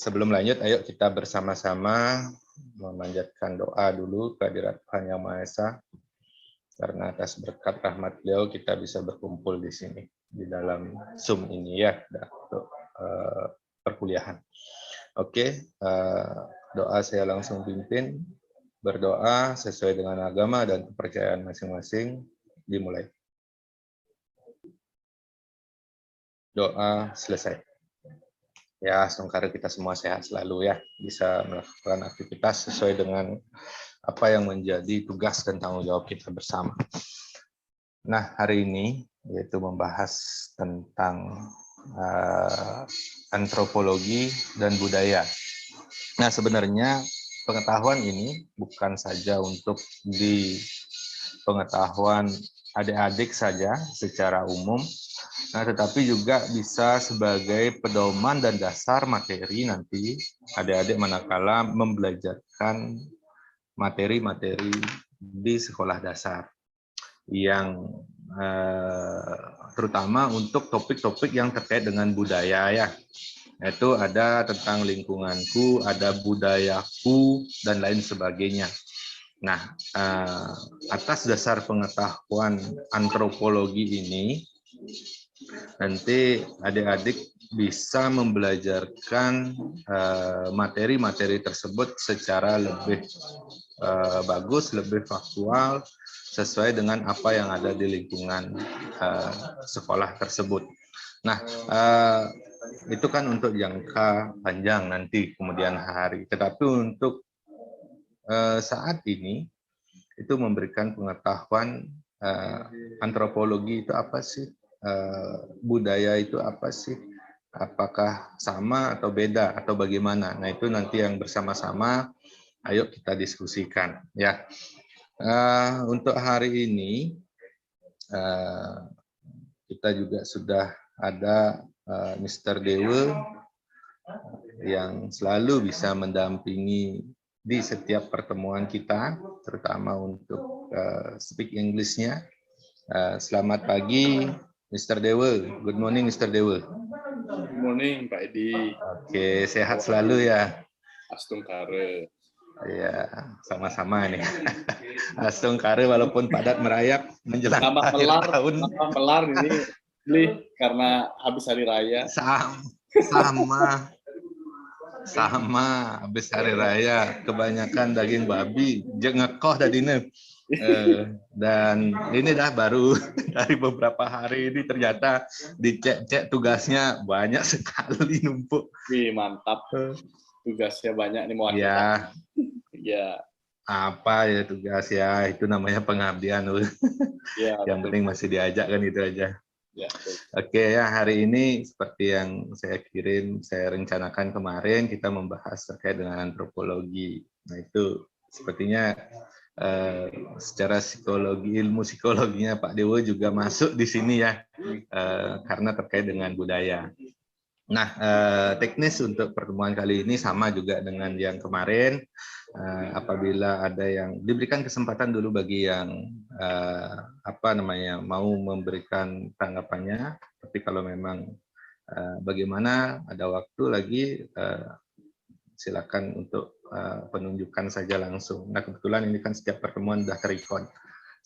Sebelum lanjut, ayo kita bersama-sama memanjatkan doa dulu kehadirat Tuhan Yang Maha Esa. Karena atas berkat rahmat beliau kita bisa berkumpul di sini, di dalam Zoom ini ya, untuk perkuliahan. Oke, doa saya langsung pimpin. Berdoa sesuai dengan agama dan kepercayaan masing-masing. Dimulai. Doa selesai. Ya, semoga kita semua sehat selalu ya, bisa melakukan aktivitas sesuai dengan apa yang menjadi tugas dan tanggung jawab kita bersama. Nah, hari ini yaitu membahas tentang antropologi dan budaya. Nah, sebenarnya pengetahuan ini bukan saja untuk di pengetahuan adik-adik saja secara umum, nah, tetapi juga bisa sebagai pedoman dan dasar materi nanti adik-adik manakala membelajarkan materi-materi di sekolah dasar yang terutama untuk topik-topik yang terkait dengan budaya ya. Itu ada tentang lingkunganku, ada budayaku, dan lain sebagainya. Nah, atas dasar pengetahuan antropologi ini, nanti adik-adik bisa membelajarkan materi-materi tersebut secara lebih bagus, lebih faktual, sesuai dengan apa yang ada di lingkungan sekolah tersebut. Nah, itu kan untuk jangka panjang nanti kemudian hari. Tetapi untuk saat ini itu memberikan pengetahuan antropologi itu apa sih, budaya itu apa sih, apakah sama atau beda atau bagaimana. Nah, itu nanti yang bersama-sama ayo kita diskusikan ya. Untuk hari ini kita juga sudah ada Mr. Dewa yang selalu bisa mendampingi di setiap pertemuan kita, terutama untuk speak English-nya. Selamat pagi, Mr. Dewa. Good morning, Mr. Dewa. Good morning, Pak Edi. Oke, sehat selalu ya. Astung Kare. Ya, sama-sama nih. Astung Kare walaupun padat merayap menjelang akhir tahun. Tambah melar ini beli karena habis hari raya. Sama habis hari raya, kebanyakan daging babi, ngekoh tadi nih. Dan ini dah baru dari beberapa hari ini ternyata dicek-cek tugasnya banyak sekali numpuk. Wih, mantap. Tugasnya banyak nih mau ya. Ya. Apa ya tugas ya, itu namanya pengabdian. Ya, yang penting masih diajak kan itu aja. Ya. Oke ya, hari ini seperti yang saya rencanakan kemarin, kita membahas terkait dengan antropologi. Nah, itu sepertinya secara psikologi, ilmu psikologinya Pak Dewo juga masuk di sini ya, karena terkait dengan budaya. Nah, teknis untuk pertemuan kali ini sama juga dengan yang kemarin. Apabila ada yang diberikan kesempatan dulu bagi yang mau memberikan tanggapannya, tapi kalau memang bagaimana ada waktu lagi, silakan untuk penunjukan saja langsung. Nah, kebetulan ini kan setiap pertemuan sudah ter-record.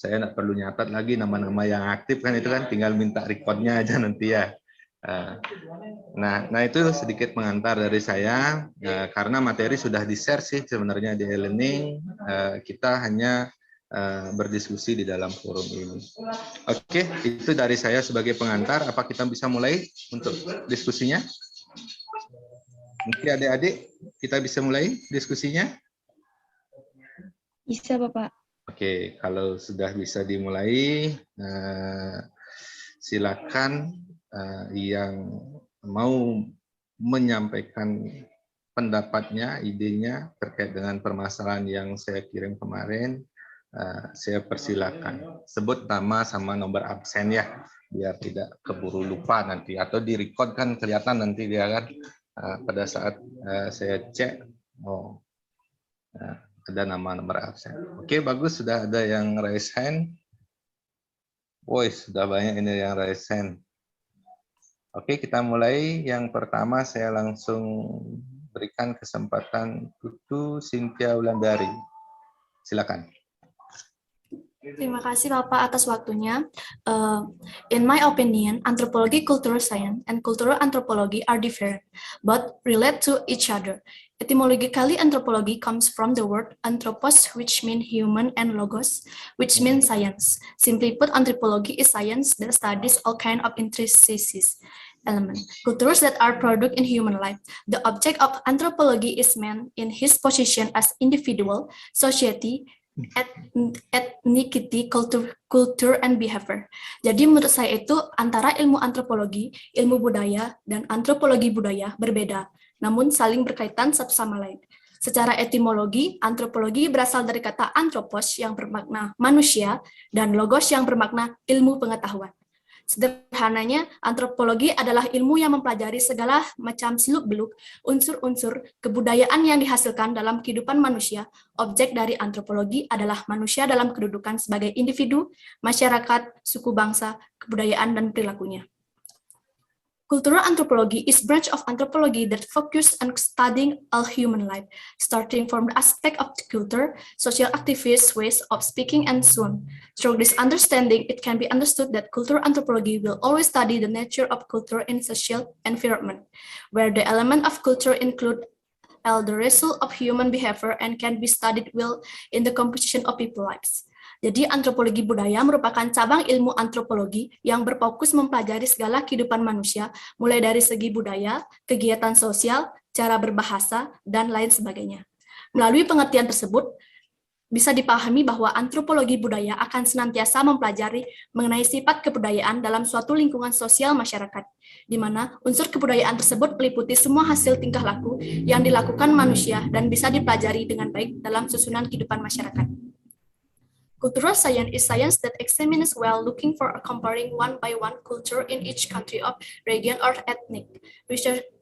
Saya nggak perlu nyatat lagi nama-nama yang aktif kan, itu kan tinggal minta recordnya aja nanti ya. Nah itu sedikit pengantar dari saya, karena materi sudah di-share sih sebenarnya di e-learning, kita hanya berdiskusi di dalam forum ini. Oke, itu dari saya sebagai pengantar. Apa kita bisa mulai untuk diskusinya? Mungkin adik-adik kita bisa mulai diskusinya? Bisa, Bapak. Oke, kalau sudah bisa dimulai, silakan yang mau menyampaikan pendapatnya, idenya terkait dengan permasalahan yang saya kirim kemarin, saya persilakan. Sebut nama sama nomor absen ya, biar tidak keburu lupa nanti. Atau di-record kan kelihatan nanti dia kan, pada saat saya cek, ada nama nomor absen. Oke, bagus, sudah ada yang raise hand. Woi, sudah banyak ini yang resen. Oke, kita mulai. Yang pertama saya langsung berikan kesempatan Tutu Cynthia Wulandari. Silakan. Terima kasih Bapak atas waktunya. In my opinion, anthropology, cultural science, and cultural anthropology are different, but relate to each other. Etymologically, anthropology comes from the word anthropos, which means human, and logos, which means science. Simply put, anthropology is science that studies all kinds of intricacies. Element. Cultures that are product in human life. The object of anthropology is man in his position as individual, society, ethnicity, culture, and behavior. Jadi menurut saya itu antara ilmu antropologi, ilmu budaya, dan antropologi budaya berbeda, namun saling berkaitan satu sama lain. Secara etimologi, antropologi berasal dari kata anthropos yang bermakna manusia dan logos yang bermakna ilmu pengetahuan. Sederhananya, antropologi adalah ilmu yang mempelajari segala macam seluk-beluk, unsur-unsur kebudayaan yang dihasilkan dalam kehidupan manusia. Objek dari antropologi adalah manusia dalam kedudukan sebagai individu, masyarakat, suku bangsa, kebudayaan, dan perilakunya. Cultural anthropology is a branch of anthropology that focuses on studying all human life, starting from the aspect of the culture, social activities, ways of speaking, and so on. Through this understanding, it can be understood that cultural anthropology will always study the nature of culture in social environment, where the element of culture include the result of human behavior and can be studied well in the composition of people's lives. Jadi antropologi budaya merupakan cabang ilmu antropologi yang berfokus mempelajari segala kehidupan manusia, mulai dari segi budaya, kegiatan sosial, cara berbahasa, dan lain sebagainya. Melalui pengertian tersebut, bisa dipahami bahwa antropologi budaya akan senantiasa mempelajari mengenai sifat kebudayaan dalam suatu lingkungan sosial masyarakat, di mana unsur kebudayaan tersebut meliputi semua hasil tingkah laku yang dilakukan manusia dan bisa dipelajari dengan baik dalam susunan kehidupan masyarakat. Cultural science is science that examines well, looking for a comparing one by one culture in each country of region or ethnic,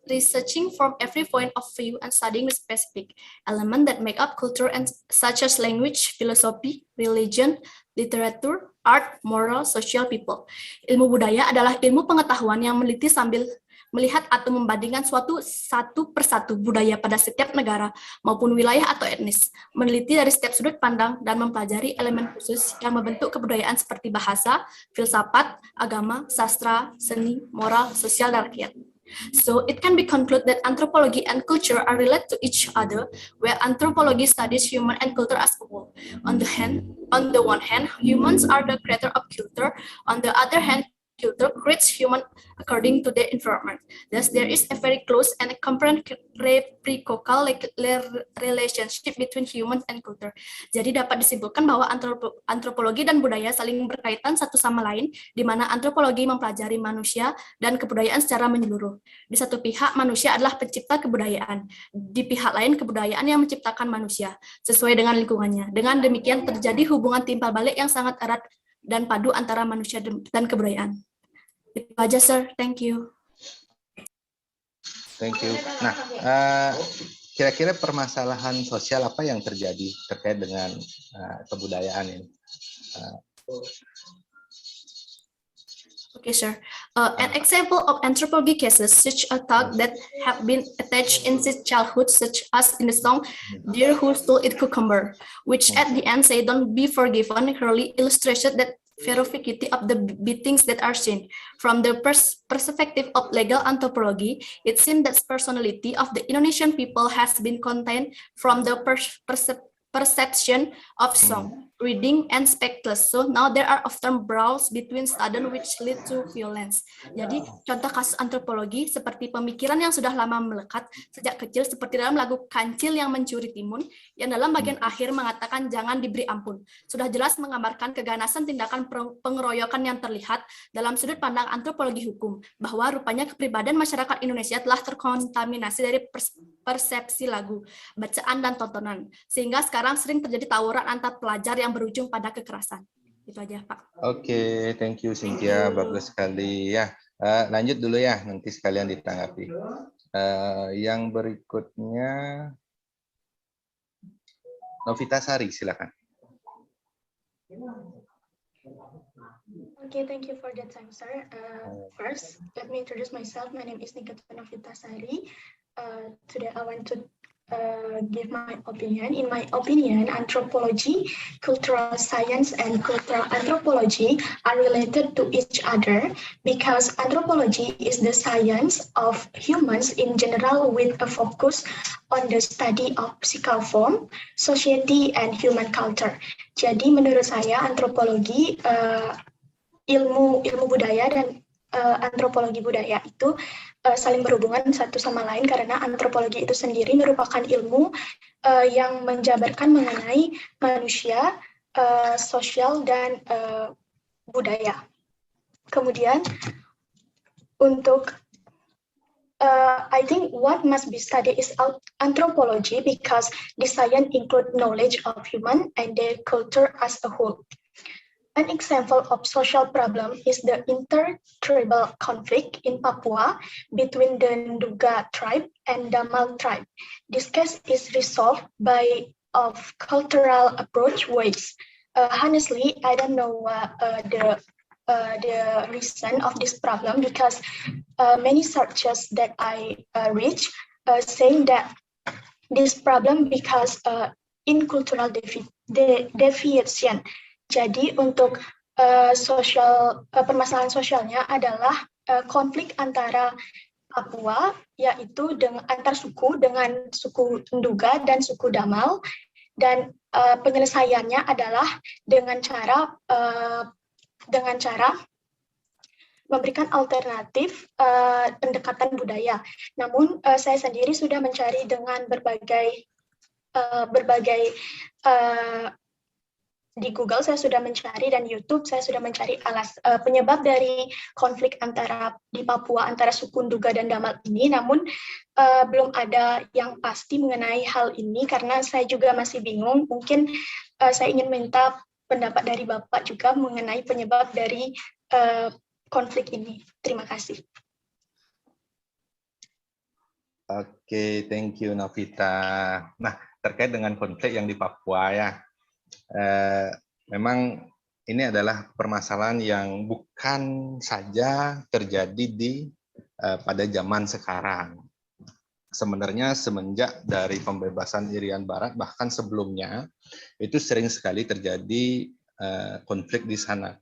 researching from every point of view and studying the specific element that make up culture, and such as language, philosophy, religion, literature, art, moral, social, people. Ilmu budaya adalah ilmu pengetahuan yang meneliti sambil melihat atau membandingkan satu persatu budaya pada setiap negara maupun wilayah atau etnis, meneliti dari setiap sudut pandang dan mempelajari elemen khusus yang membentuk kebudayaan seperti bahasa, filsafat, agama, sastra, seni, moral, sosial, dan rakyat. So it can be concluded that anthropology and culture are related to each other, where anthropology studies human and culture as a whole. On the one hand, humans are the creator of culture. On the other hand, culture creates human according to their environment. Thus, there is a very close and reciprocal relationship between human and culture. Jadi dapat disimpulkan bahwa antropologi dan budaya saling berkaitan satu sama lain, di mana antropologi mempelajari manusia dan kebudayaan secara menyeluruh. Di satu pihak, manusia adalah pencipta kebudayaan. Di pihak lain, kebudayaan yang menciptakan manusia, sesuai dengan lingkungannya. Dengan demikian, terjadi hubungan timbal balik yang sangat erat dan padu antara manusia dan kebudayaan. Itu aja, Sir. Thank you. Thank you. Nah, kira-kira permasalahan sosial apa yang terjadi terkait dengan kebudayaan ini? Okay, sir. An example of anthropology cases such a thought that have been attached in his childhood, such as in the song "Dear Who Stole It Cucumber," which at the end say "Don't be forgiven," clearly illustrated that veracity of the beatings that are seen. From the perspective of legal anthropology, it seems that personality of the Indonesian people has been contained from the perception of song, reading, and spectacles. So now there are often brawls between students which lead to violence. Jadi contoh kasus antropologi seperti pemikiran yang sudah lama melekat sejak kecil, seperti dalam lagu Kancil yang Mencuri Timun, yang dalam bagian akhir mengatakan jangan diberi ampun. Sudah jelas menggambarkan keganasan tindakan pengeroyokan yang terlihat dalam sudut pandang antropologi hukum, bahwa rupanya kepribadian masyarakat Indonesia telah terkontaminasi dari persepsi lagu, bacaan, dan tontonan, sehingga sekarang sering terjadi tawuran antar pelajar yang berujung pada kekerasan. Itu aja, Pak. Oke, thank you Cynthia, bagus sekali ya. Lanjut dulu ya, nanti sekalian ditanggapi. Yang berikutnya Novita Sari, silakan. Okay, thank you for that time, sir. First, let me introduce myself. My name is Nikita Novitasari. Today I want to give my opinion. In my opinion, anthropology, cultural science, and cultural anthropology are related to each other because anthropology is the science of humans in general with a focus on the study of physical form, society, and human culture. Jadi menurut saya antropologi ilmu budaya dan antropologi budaya itu saling berhubungan satu sama lain karena antropologi itu sendiri merupakan ilmu yang menjabarkan mengenai manusia, sosial, dan budaya. Kemudian untuk I think what must be studied is anthropology because the science include knowledge of human and their culture as a whole. An example of social problem is the intertribal conflict in Papua between the Nduga tribe and Damal tribe. This case is resolved by of cultural approach ways. Honestly, I don't know the reason of this problem because many searches that I reach saying that this problem because in cultural deviation. Jadi untuk permasalahan sosialnya adalah konflik antara Papua, yaitu antar suku dengan suku Nduga dan suku Damal, dan penyelesaiannya adalah dengan cara memberikan alternatif pendekatan budaya. Namun saya sendiri sudah mencari dengan berbagai di Google saya sudah mencari dan YouTube saya sudah mencari penyebab dari konflik di Papua antara suku Nduga dan Damal ini, namun belum ada yang pasti mengenai hal ini karena saya juga masih bingung. Mungkin saya ingin minta pendapat dari Bapak juga mengenai penyebab dari konflik ini. Terima kasih. Oke, thank you Novita. Nah, terkait dengan konflik yang di Papua ya. Memang ini adalah permasalahan yang bukan saja terjadi pada zaman sekarang. Sebenarnya semenjak dari pembebasan Irian Barat bahkan sebelumnya itu sering sekali terjadi konflik di sana.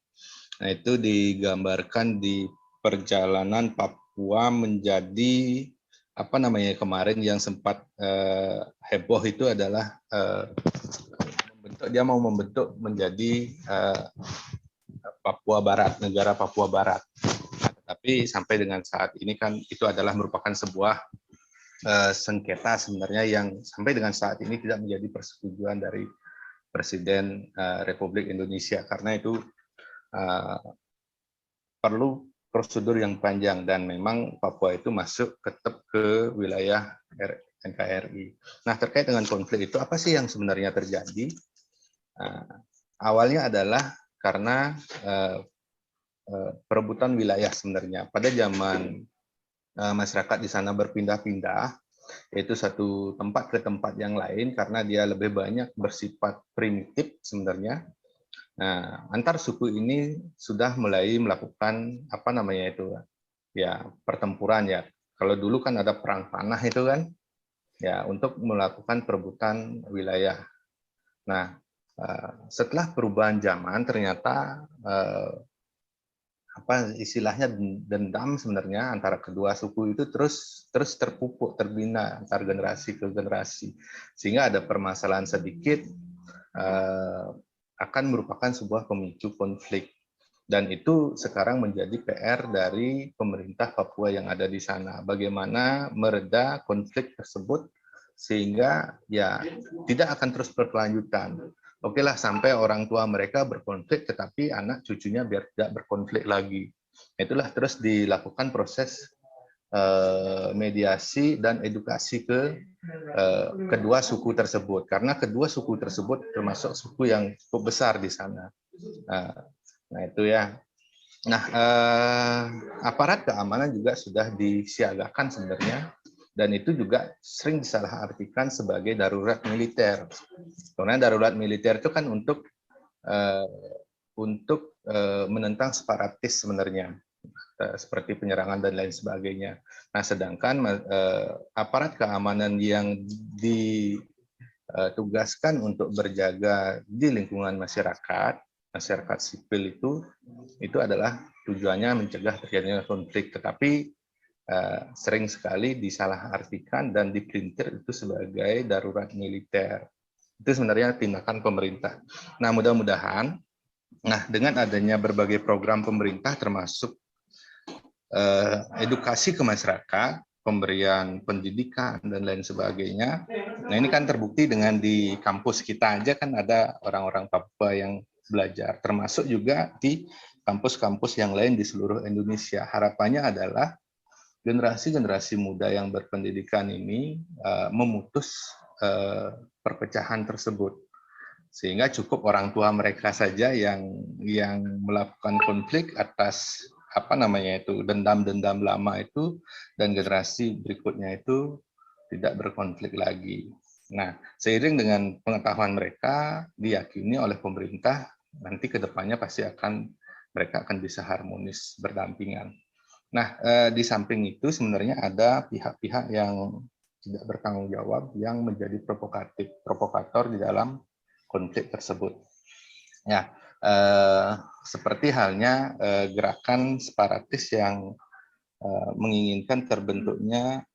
Nah, itu digambarkan di perjalanan Papua menjadi kemarin yang sempat heboh itu adalah dia mau membentuk menjadi Papua Barat, negara Papua Barat. Tapi sampai dengan saat ini kan itu adalah merupakan sebuah sengketa sebenarnya yang sampai dengan saat ini tidak menjadi persetujuan dari Presiden Republik Indonesia karena itu perlu prosedur yang panjang dan memang Papua itu masuk tetap ke wilayah NKRI. Nah, terkait dengan konflik itu apa sih yang sebenarnya terjadi? Awalnya adalah karena perebutan wilayah sebenarnya. Pada zaman masyarakat di sana berpindah-pindah, yaitu satu tempat ke tempat yang lain karena dia lebih banyak bersifat primitif sebenarnya. Nah, antar suku ini sudah mulai melakukan pertempuran ya. Kalau dulu kan ada perang panah itu kan, ya untuk melakukan perebutan wilayah. Nah, setelah perubahan zaman ternyata istilahnya dendam sebenarnya antara kedua suku itu terus terpupuk, terbina antar generasi ke generasi sehingga ada permasalahan sedikit akan merupakan sebuah pemicu konflik dan itu sekarang menjadi PR dari pemerintah Papua yang ada di sana bagaimana mereda konflik tersebut sehingga ya tidak akan terus berkelanjutan. Oke lah sampai orang tua mereka berkonflik, tetapi anak cucunya biar tidak berkonflik lagi. Itulah terus dilakukan proses mediasi dan edukasi ke kedua suku tersebut. Karena kedua suku tersebut termasuk suku yang cukup besar di sana. Nah itu ya. Nah aparat keamanan juga sudah disiagakan sebenarnya. Dan itu juga sering disalahartikan sebagai darurat militer. Karena darurat militer itu kan untuk untuk menentang separatis sebenarnya, seperti penyerangan dan lain sebagainya. Nah, sedangkan aparat keamanan yang ditugaskan untuk berjaga di lingkungan masyarakat sipil itu adalah tujuannya mencegah terjadinya konflik, tetapi sering sekali disalahartikan dan dipelintir itu sebagai darurat militer. Itu sebenarnya tindakan pemerintah. Nah, mudah-mudahan, dengan adanya berbagai program pemerintah termasuk edukasi ke masyarakat, pemberian pendidikan dan lain sebagainya. Nah, ini kan terbukti dengan di kampus kita aja kan ada orang-orang Papua yang belajar, termasuk juga di kampus-kampus yang lain di seluruh Indonesia. Harapannya adalah generasi-generasi muda yang berpendidikan ini memutus perpecahan tersebut, sehingga cukup orang tua mereka saja yang melakukan konflik atas dendam-dendam lama itu, dan generasi berikutnya itu tidak berkonflik lagi. Nah, seiring dengan pengetahuan mereka, diyakini oleh pemerintah nanti ke depannya pasti mereka akan bisa harmonis berdampingan. Nah, di samping itu sebenarnya ada pihak-pihak yang tidak bertanggung jawab yang menjadi provokator di dalam konflik tersebut. Ya, seperti halnya gerakan separatis yang menginginkan terbentuknya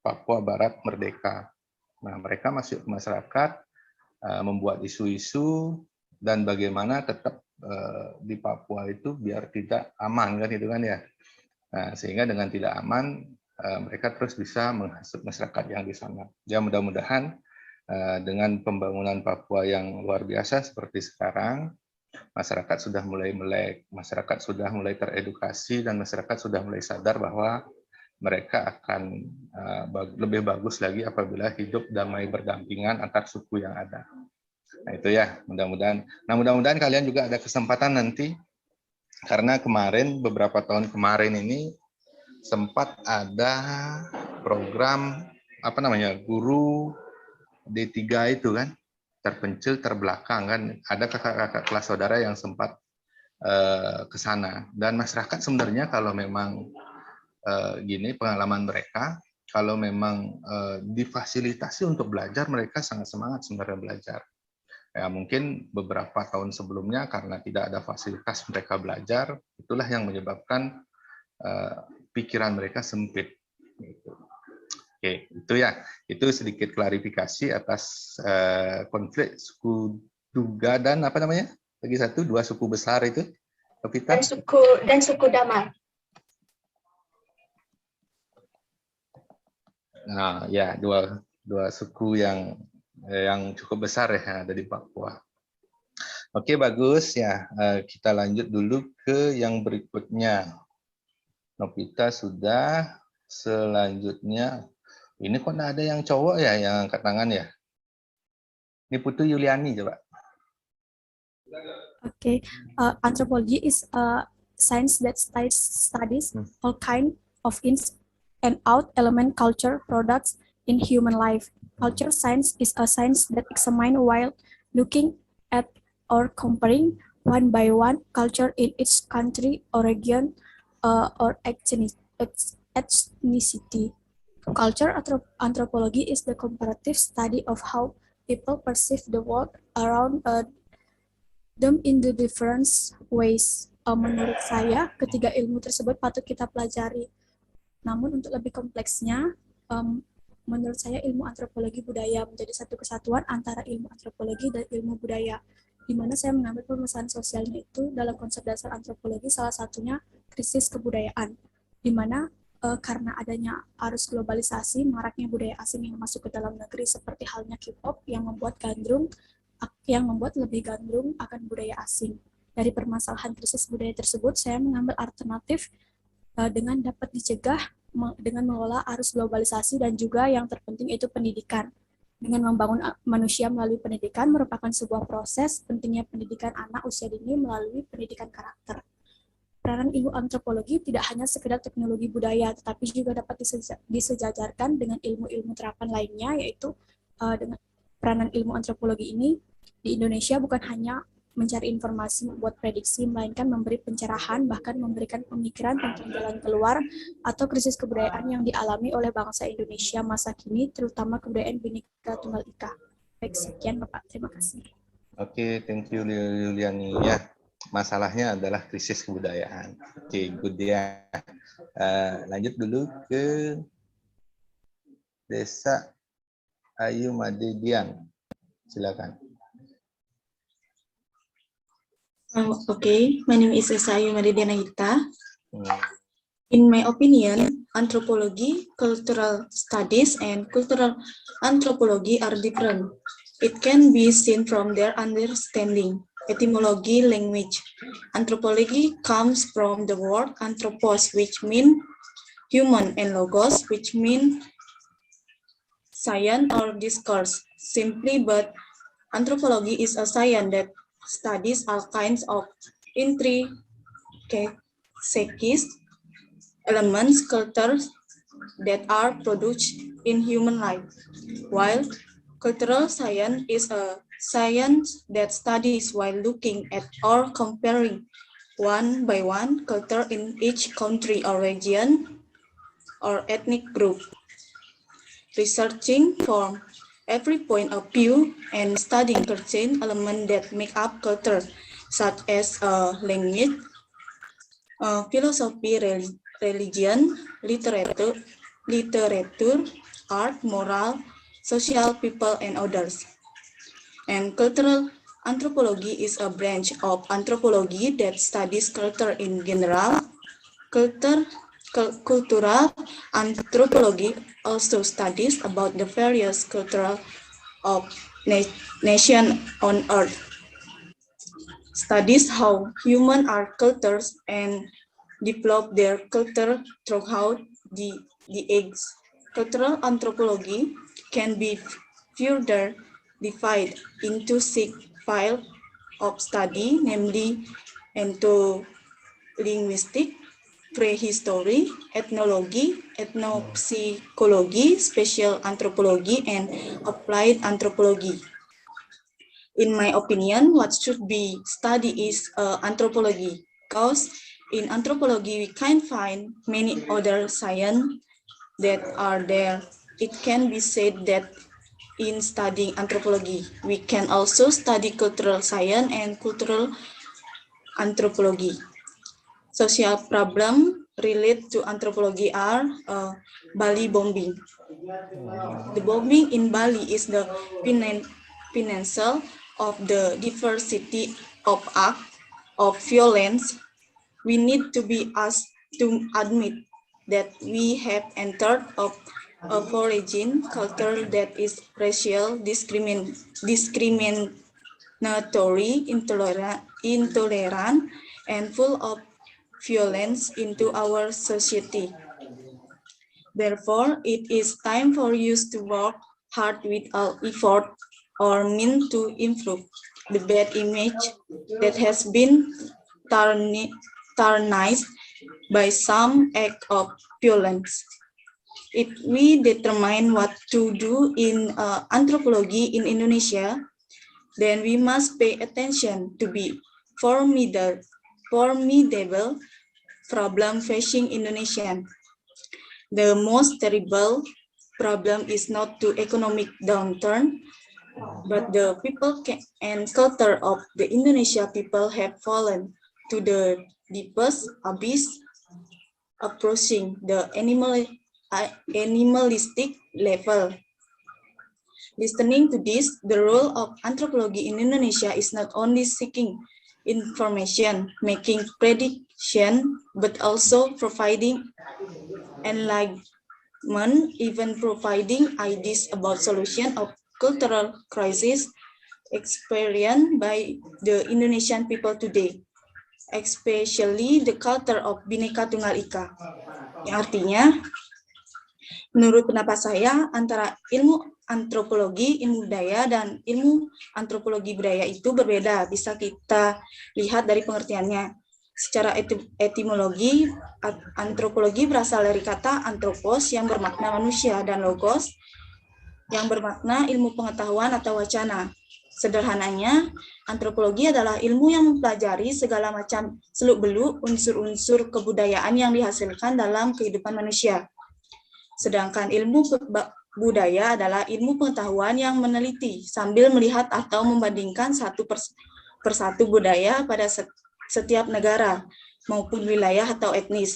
Papua Barat Merdeka. Nah, mereka masuk ke masyarakat, membuat isu-isu dan bagaimana tetap di Papua itu biar tidak aman kan itu kan ya. Nah, sehingga dengan tidak aman mereka terus bisa menghasut masyarakat yang di sana. Ya, mudah-mudahan dengan pembangunan Papua yang luar biasa seperti sekarang, masyarakat sudah mulai melek, masyarakat sudah mulai teredukasi, dan masyarakat sudah mulai sadar bahwa mereka akan lebih bagus lagi apabila hidup damai berdampingan antar suku yang ada. Nah, itu ya, mudah-mudahan. Nah, mudah-mudahan kalian juga ada kesempatan nanti, karena beberapa tahun kemarin ini sempat ada program guru D3 itu kan, terpencil terbelakang kan, ada kakak-kakak kelas saudara yang sempat ke sana, dan masyarakat sebenarnya kalau memang pengalaman mereka, kalau memang difasilitasi untuk belajar, mereka sangat semangat sebenarnya belajar. Ya, mungkin beberapa tahun sebelumnya karena tidak ada fasilitas mereka belajar, itulah yang menyebabkan pikiran mereka sempit. Oke, itu ya. Itu sedikit klarifikasi atas konflik suku Duga dan dua suku besar itu. Dan suku Damar. Nah, ya, dua suku yang cukup besar ya ada di Papua. Oke, bagus ya. Kita lanjut dulu ke yang berikutnya. Novita sudah. Selanjutnya, ini kok ada yang cowok ya yang angkat tangan ya? Ini Putu Yuliani coba. Okay, anthropology is a science that studies all kind of ins and out element culture products in human life. Culture science is a science that examines while looking at or comparing one by one culture in each country or region or ethnicity. Culture anthropology is the comparative study of how people perceive the world around them in the different ways. Menurut saya, ketiga ilmu tersebut patut kita pelajari. Namun untuk lebih kompleksnya, menurut saya ilmu antropologi budaya menjadi satu kesatuan antara ilmu antropologi dan ilmu budaya, di mana saya mengambil pemesanan sosialnya itu dalam konsep dasar antropologi, salah satunya krisis kebudayaan, di mana karena adanya arus globalisasi, maraknya budaya asing yang masuk ke dalam negeri seperti halnya K-pop yang membuat lebih gandrung akan budaya asing. Dari permasalahan krisis budaya tersebut, saya mengambil alternatif dengan dapat dicegah dengan mengelola arus globalisasi, dan juga yang terpenting itu pendidikan. Dengan membangun manusia melalui pendidikan merupakan sebuah proses pentingnya pendidikan anak usia dini melalui pendidikan karakter. Peranan ilmu antropologi tidak hanya sekedar teknologi budaya, tetapi juga dapat disejajarkan dengan ilmu-ilmu terapan lainnya, yaitu dengan peranan ilmu antropologi ini di Indonesia bukan hanya mencari informasi, membuat prediksi, melainkan memberi pencerahan, bahkan memberikan pemikiran tentang jalan keluar atau krisis kebudayaan yang dialami oleh bangsa Indonesia masa kini, terutama kebudayaan Bhinneka Tunggal Ika. Baik, sekian Bapak. Terima kasih. Oke, thank you Yuliani. Ya, masalahnya adalah krisis kebudayaan. Oke, good ya. Lanjut dulu ke Desa Ayu Madedian. Silakan. Okay, my name is Desa Ayu Madedian Ahita. In my opinion, anthropology, cultural studies, and cultural anthropology are different. It can be seen from their understanding. Etymology, language. Anthropology comes from the word anthropos, which means human, and logos, which means science or discourse. Simply, but anthropology is a science that studies all kinds of intricacies, elements, cultures that are produced in human life, while cultural science is a science that studies while looking at or comparing one by one culture in each country or region or ethnic group, researching from every point of view and studying certain elements that make up culture, such as language, philosophy, religion, literature, art, moral, social, people, and others. And cultural anthropology is a branch of anthropology that studies culture in general. Cultural anthropology also studies about the various cultural of nations on Earth. Studies how humans are cultures and develop their culture throughout the ages. Cultural anthropology can be further divided into 6 fields of study, namely ethno-linguistic, prehistory, ethnology, ethnopsychology, spatial anthropology, and applied anthropology. In my opinion, what should be studied is anthropology, because in anthropology we can find many other science that are there. It can be said that in studying anthropology, we can also study cultural science and cultural anthropology. Social problem related to anthropology are Bali bombing. The bombing in Bali is the financial of the diversity of act of violence. We need to be asked to admit that we have entered a foreign culture that is racial, discriminatory, intolerant, and full of violence into our society. Therefore, it is time for us to work hard with all effort or mean to improve the bad image that has been tarnished by some act of violence. If we determine what to do in anthropology in Indonesia, then we must pay attention to be formidable problem facing Indonesian. The most terrible problem is not the economic downturn, but the people and culture of the Indonesia people have fallen to the deepest abyss, approaching the animalistic level. Listening to this, the role of anthropology in Indonesia is not only seeking information, making prediction, but also providing enlightenment, even providing ideas about solution of cultural crisis experienced by the Indonesian people today, especially the culture of Bhinneka Tunggal Ika. Yang artinya, menurut pendapat saya, antara ilmu antropologi, ilmu budaya, dan ilmu antropologi budaya itu berbeda. Bisa kita lihat dari pengertiannya. Secara etimologi, antropologi berasal dari kata anthropos yang bermakna manusia dan logos yang bermakna ilmu pengetahuan atau wacana. Sederhananya, antropologi adalah ilmu yang mempelajari segala macam seluk-beluk unsur-unsur kebudayaan yang dihasilkan dalam kehidupan manusia. Sedangkan ilmu budaya adalah ilmu pengetahuan yang meneliti sambil melihat atau membandingkan satu persatu budaya pada setiap negara maupun wilayah atau etnis.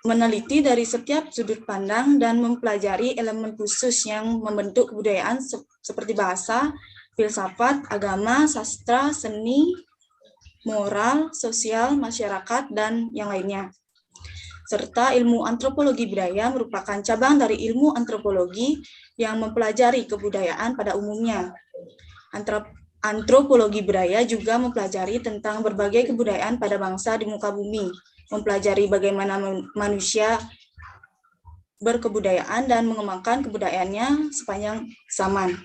Meneliti dari setiap sudut pandang dan mempelajari elemen khusus yang membentuk kebudayaan seperti bahasa, filsafat, agama, sastra, seni, moral, sosial, masyarakat, dan yang lainnya. Serta ilmu antropologi budaya merupakan cabang dari ilmu antropologi yang mempelajari kebudayaan pada umumnya. Antropologi budaya juga mempelajari tentang berbagai kebudayaan pada bangsa di muka bumi, mempelajari bagaimana manusia berkebudayaan dan mengembangkan kebudayaannya sepanjang zaman.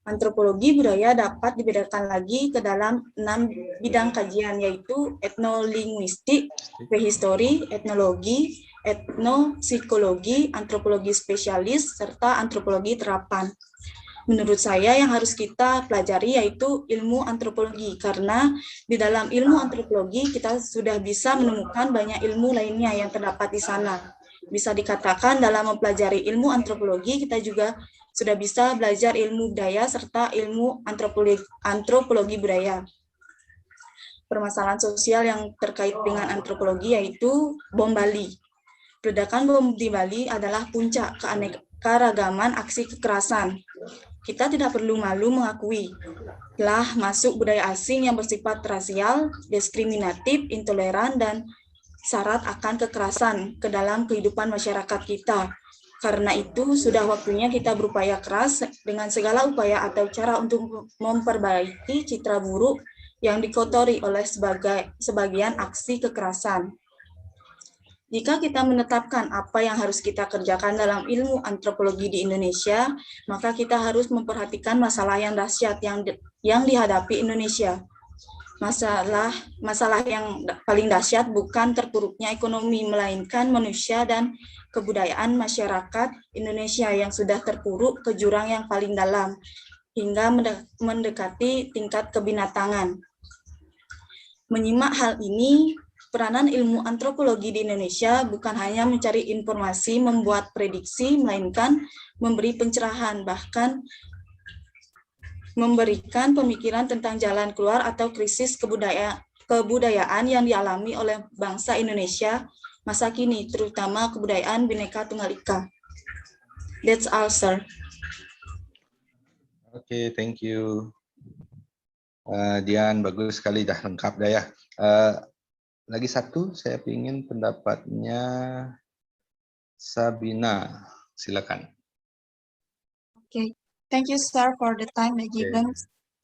Antropologi budaya dapat dibedakan lagi ke dalam 6 bidang kajian, yaitu etnolinguistik, prehistori, etnologi, etnopsikologi, antropologi spesialis, serta antropologi terapan. Menurut saya yang harus kita pelajari yaitu ilmu antropologi, karena di dalam ilmu antropologi kita sudah bisa menemukan banyak ilmu lainnya yang terdapat di sana. Bisa dikatakan dalam mempelajari ilmu antropologi kita juga sudah bisa belajar ilmu budaya serta ilmu antropologi budaya. Permasalahan sosial yang terkait dengan antropologi yaitu bom Bali. Ledakan bom di Bali adalah puncak keanekaragaman aksi kekerasan. Kita tidak perlu malu mengakui, telah masuk budaya asing yang bersifat rasial, diskriminatif, intoleran, dan syarat akan kekerasan ke dalam kehidupan masyarakat kita. Karena itu, sudah waktunya kita berupaya keras dengan segala upaya atau cara untuk memperbaiki citra buruk yang dikotori oleh sebagian aksi kekerasan. Jika kita menetapkan apa yang harus kita kerjakan dalam ilmu antropologi di Indonesia, maka kita harus memperhatikan masalah yang dahsyat yang dihadapi Indonesia. Masalah yang paling dahsyat bukan terpuruknya ekonomi, melainkan manusia dan kebudayaan masyarakat Indonesia yang sudah terpuruk ke jurang yang paling dalam, hingga mendekati tingkat kebinatangan. Menyimak hal ini, peranan ilmu antropologi di Indonesia bukan hanya mencari informasi, membuat prediksi, melainkan memberi pencerahan, bahkan memberikan pemikiran tentang jalan keluar atau krisis kebudayaan yang dialami oleh bangsa Indonesia masa kini, terutama kebudayaan Bhinneka Tunggal Ika. That's all, sir. Oke, thank you. Dian, bagus sekali, dah lengkap dah ya. Lagi satu, saya ingin pendapatnya Sabina. Silakan. Okay, thank you, sir, for the time given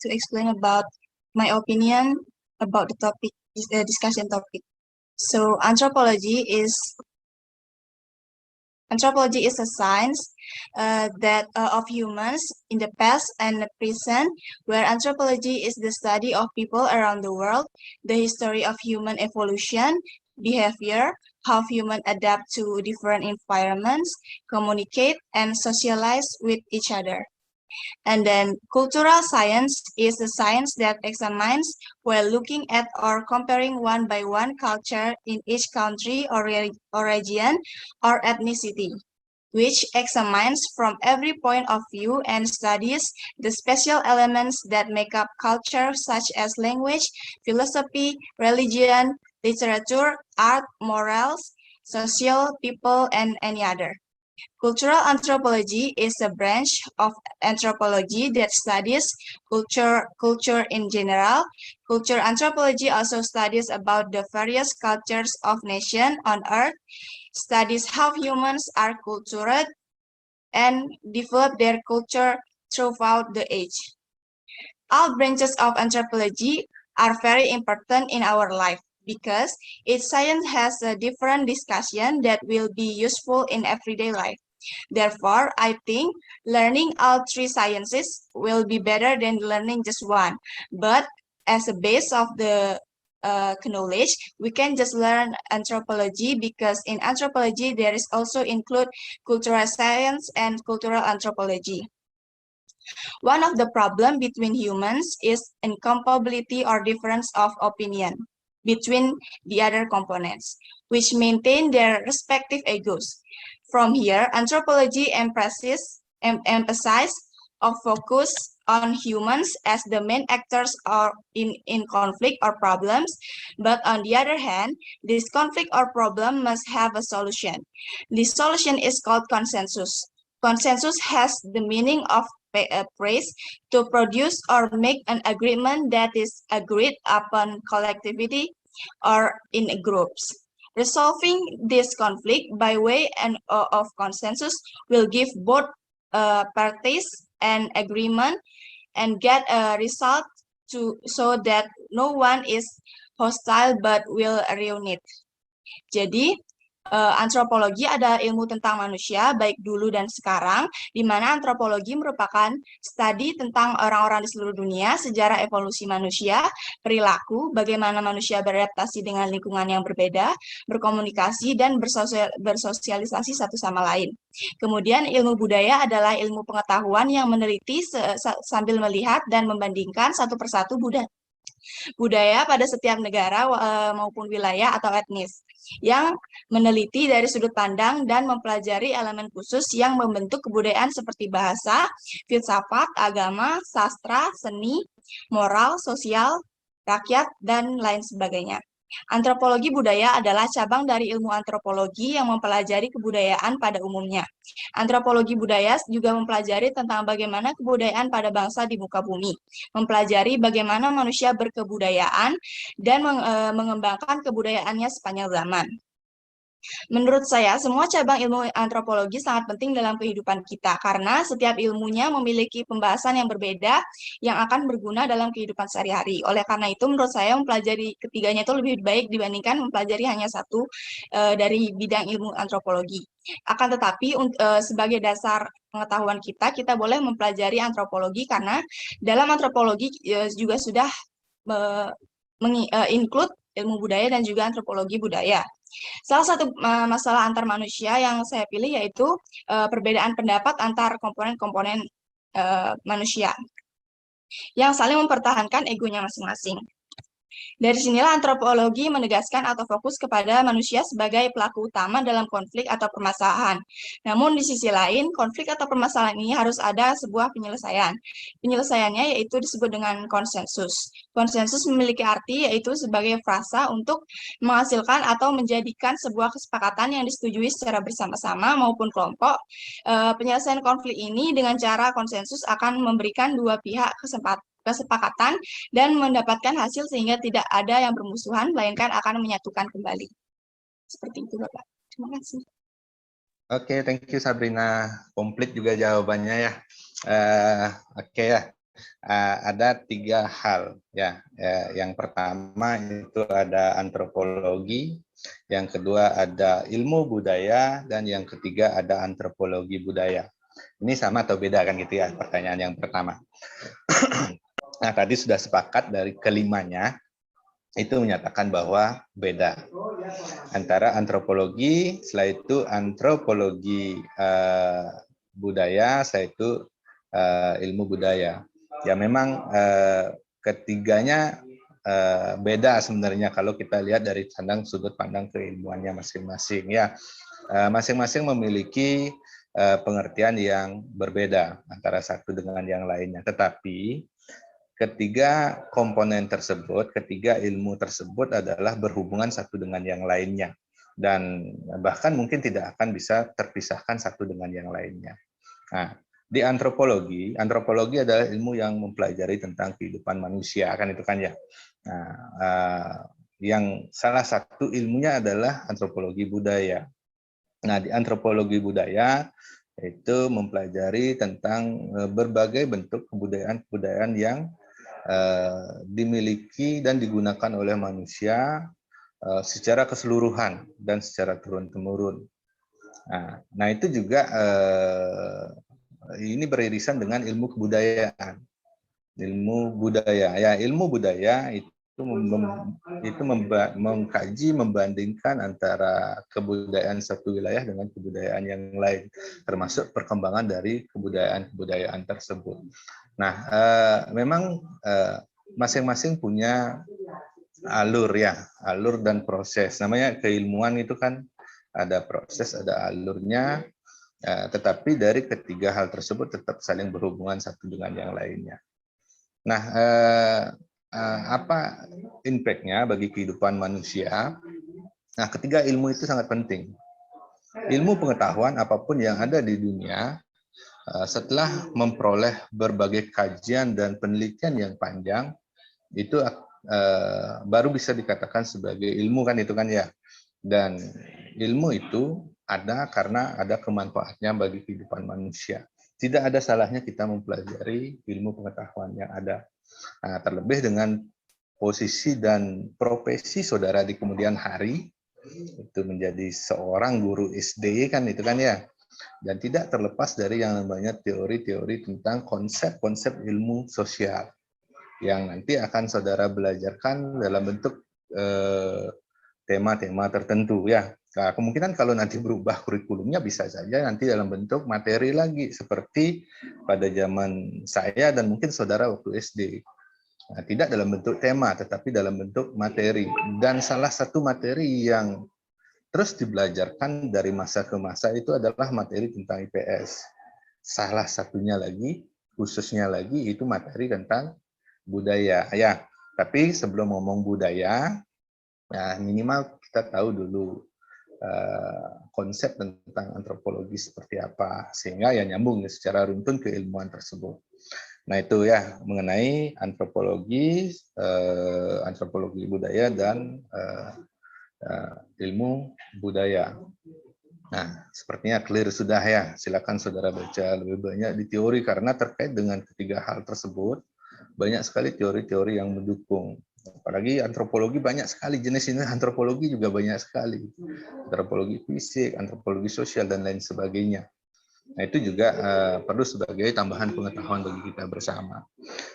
to explain about my opinion about the topic, discussion topic. So, anthropology is a science of humans in the past and the present, where anthropology is the study of people around the world, the history of human evolution, behavior, how humans adapt to different environments, communicate, and socialize with each other. And then cultural science is the science that examines while looking at or comparing one by one culture in each country or region or ethnicity, which examines from every point of view and studies the special elements that make up culture, such as language, philosophy, religion, literature, art, morals, social, people, and any other. Cultural anthropology is a branch of anthropology that studies culture in general. Culture anthropology also studies about the various cultures of nations on Earth, studies how humans are cultured, and develop their culture throughout the age. All branches of anthropology are very important in our life, because each science has a different discussion that will be useful in everyday life. Therefore, I think learning all three sciences will be better than learning just one. But as a base of the knowledge, we can just learn anthropology, because in anthropology there is also include cultural science and cultural anthropology. One of the problem between humans is incompatibility or difference of opinion between the other components, which maintain their respective egos. From here, anthropology emphasizes or focus on humans as the main actors or in conflict or problems, but on the other hand, this conflict or problem must have a solution. This solution is called consensus. Consensus has the meaning of praise to produce or make an agreement that is agreed upon collectivity or in groups. Resolving this conflict by way of consensus will give both parties an agreement and get a result so that no one is hostile but will reunite. Jadi, antropologi adalah ilmu tentang manusia, baik dulu dan sekarang, di mana antropologi merupakan studi tentang orang-orang di seluruh dunia, sejarah evolusi manusia, perilaku, bagaimana manusia beradaptasi dengan lingkungan yang berbeda, berkomunikasi, dan bersosialisasi satu sama lain. Kemudian ilmu budaya adalah ilmu pengetahuan yang meneliti sambil melihat dan membandingkan satu persatu budaya pada setiap negara maupun wilayah atau etnis, yang meneliti dari sudut pandang dan mempelajari elemen khusus yang membentuk kebudayaan seperti bahasa, filsafat, agama, sastra, seni, moral, sosial, rakyat, dan lain sebagainya. Antropologi budaya adalah cabang dari ilmu antropologi yang mempelajari kebudayaan pada umumnya. Antropologi budaya juga mempelajari tentang bagaimana kebudayaan pada bangsa di muka bumi, mempelajari bagaimana manusia berkebudayaan dan mengembangkan kebudayaannya sepanjang zaman. Menurut saya, semua cabang ilmu antropologi sangat penting dalam kehidupan kita, karena setiap ilmunya memiliki pembahasan yang berbeda yang akan berguna dalam kehidupan sehari-hari. Oleh karena itu, menurut saya mempelajari ketiganya itu lebih baik dibandingkan mempelajari hanya satu dari bidang ilmu antropologi. Akan tetapi, sebagai dasar pengetahuan kita, kita boleh mempelajari antropologi, karena dalam antropologi juga sudah include ilmu budaya dan juga antropologi budaya. Salah satu masalah antar manusia yang saya pilih yaitu perbedaan pendapat antar komponen-komponen manusia yang saling mempertahankan egonya masing-masing. Dari sinilah antropologi menegaskan atau fokus kepada manusia sebagai pelaku utama dalam konflik atau permasalahan. Namun di sisi lain, konflik atau permasalahan ini harus ada sebuah penyelesaian. Penyelesaiannya yaitu disebut dengan konsensus. Konsensus memiliki arti yaitu sebagai frasa untuk menghasilkan atau menjadikan sebuah kesepakatan yang disetujui secara bersama-sama maupun kelompok. Penyelesaian konflik ini dengan cara konsensus akan memberikan dua pihak kesepakatan dan mendapatkan hasil sehingga tidak ada yang bermusuhan, melainkan akan menyatukan kembali. Seperti itu, Bapak. Terima kasih. Oke, thank you Sabrina. Komplit juga jawabannya ya. Oke ya. Ada 3 hal ya. Yang pertama itu ada antropologi, yang kedua ada ilmu budaya, dan yang ketiga ada antropologi budaya. Ini sama atau beda kan gitu ya pertanyaan yang pertama. Nah, tadi sudah sepakat dari kelimanya, itu menyatakan bahwa beda antara antropologi, setelah itu antropologi budaya, setelah itu ilmu budaya. Ya memang ketiganya beda sebenarnya kalau kita lihat dari sudut pandang keilmuannya masing-masing. Ya, masing-masing memiliki pengertian yang berbeda antara satu dengan yang lainnya. Tetapi ketiga komponen tersebut, ketiga ilmu tersebut adalah berhubungan satu dengan yang lainnya. Dan bahkan mungkin tidak akan bisa terpisahkan satu dengan yang lainnya. Nah, di antropologi adalah ilmu yang mempelajari tentang kehidupan manusia, kan itu kan ya. Nah, yang salah satu ilmunya adalah antropologi budaya. Nah, di antropologi budaya itu mempelajari tentang berbagai bentuk kebudayaan yang dimiliki dan digunakan oleh manusia secara keseluruhan dan secara turun-temurun. Nah, itu juga ini beririsan dengan ilmu kebudayaan. Ilmu budaya, ya ilmu budaya itu mengkaji, membandingkan antara kebudayaan satu wilayah dengan kebudayaan yang lain, termasuk perkembangan dari kebudayaan-kebudayaan tersebut. Nah, memang masing-masing punya alur dan proses. Namanya keilmuan itu kan ada proses, ada alurnya, tetapi dari ketiga hal tersebut tetap saling berhubungan satu dengan yang lainnya. Nah, apa impact-nya bagi kehidupan manusia? Nah, ketiga ilmu itu sangat penting. Ilmu pengetahuan apapun yang ada di dunia, setelah memperoleh berbagai kajian dan penelitian yang panjang, itu baru bisa dikatakan sebagai ilmu kan itu kan ya. Dan ilmu itu ada karena ada kemanfaatnya bagi kehidupan manusia. Tidak ada salahnya kita mempelajari ilmu pengetahuan yang ada. Nah, terlebih dengan posisi dan profesi saudara di kemudian hari, itu menjadi seorang guru SD kan itu kan ya. Dan tidak terlepas dari yang namanya teori-teori tentang konsep-konsep ilmu sosial yang nanti akan saudara belajarkan dalam bentuk tema-tema tertentu ya. Nah, kemungkinan kalau nanti berubah kurikulumnya bisa saja nanti dalam bentuk materi lagi seperti pada zaman saya dan mungkin saudara waktu SD. Nah, tidak dalam bentuk tema tetapi dalam bentuk materi. Dan salah satu materi yang terus dibelajarkan dari masa ke masa itu adalah materi tentang IPS. Salah satunya lagi, khususnya lagi itu materi tentang budaya ya. Tapi sebelum ngomong budaya, nah minimal kita tahu dulu konsep tentang antropologi seperti apa sehingga ya nyambung secara runtun keilmuan tersebut. Nah itu ya mengenai antropologi, antropologi budaya dan ilmu budaya. Nah sepertinya clear sudah ya. Silakan saudara baca lebih banyak di teori karena terkait dengan ketiga hal tersebut banyak sekali teori-teori yang mendukung. Apalagi antropologi banyak sekali jenis ini, antropologi juga banyak sekali. Antropologi fisik, antropologi sosial, dan lain sebagainya. Nah itu juga perlu sebagai tambahan pengetahuan bagi kita bersama.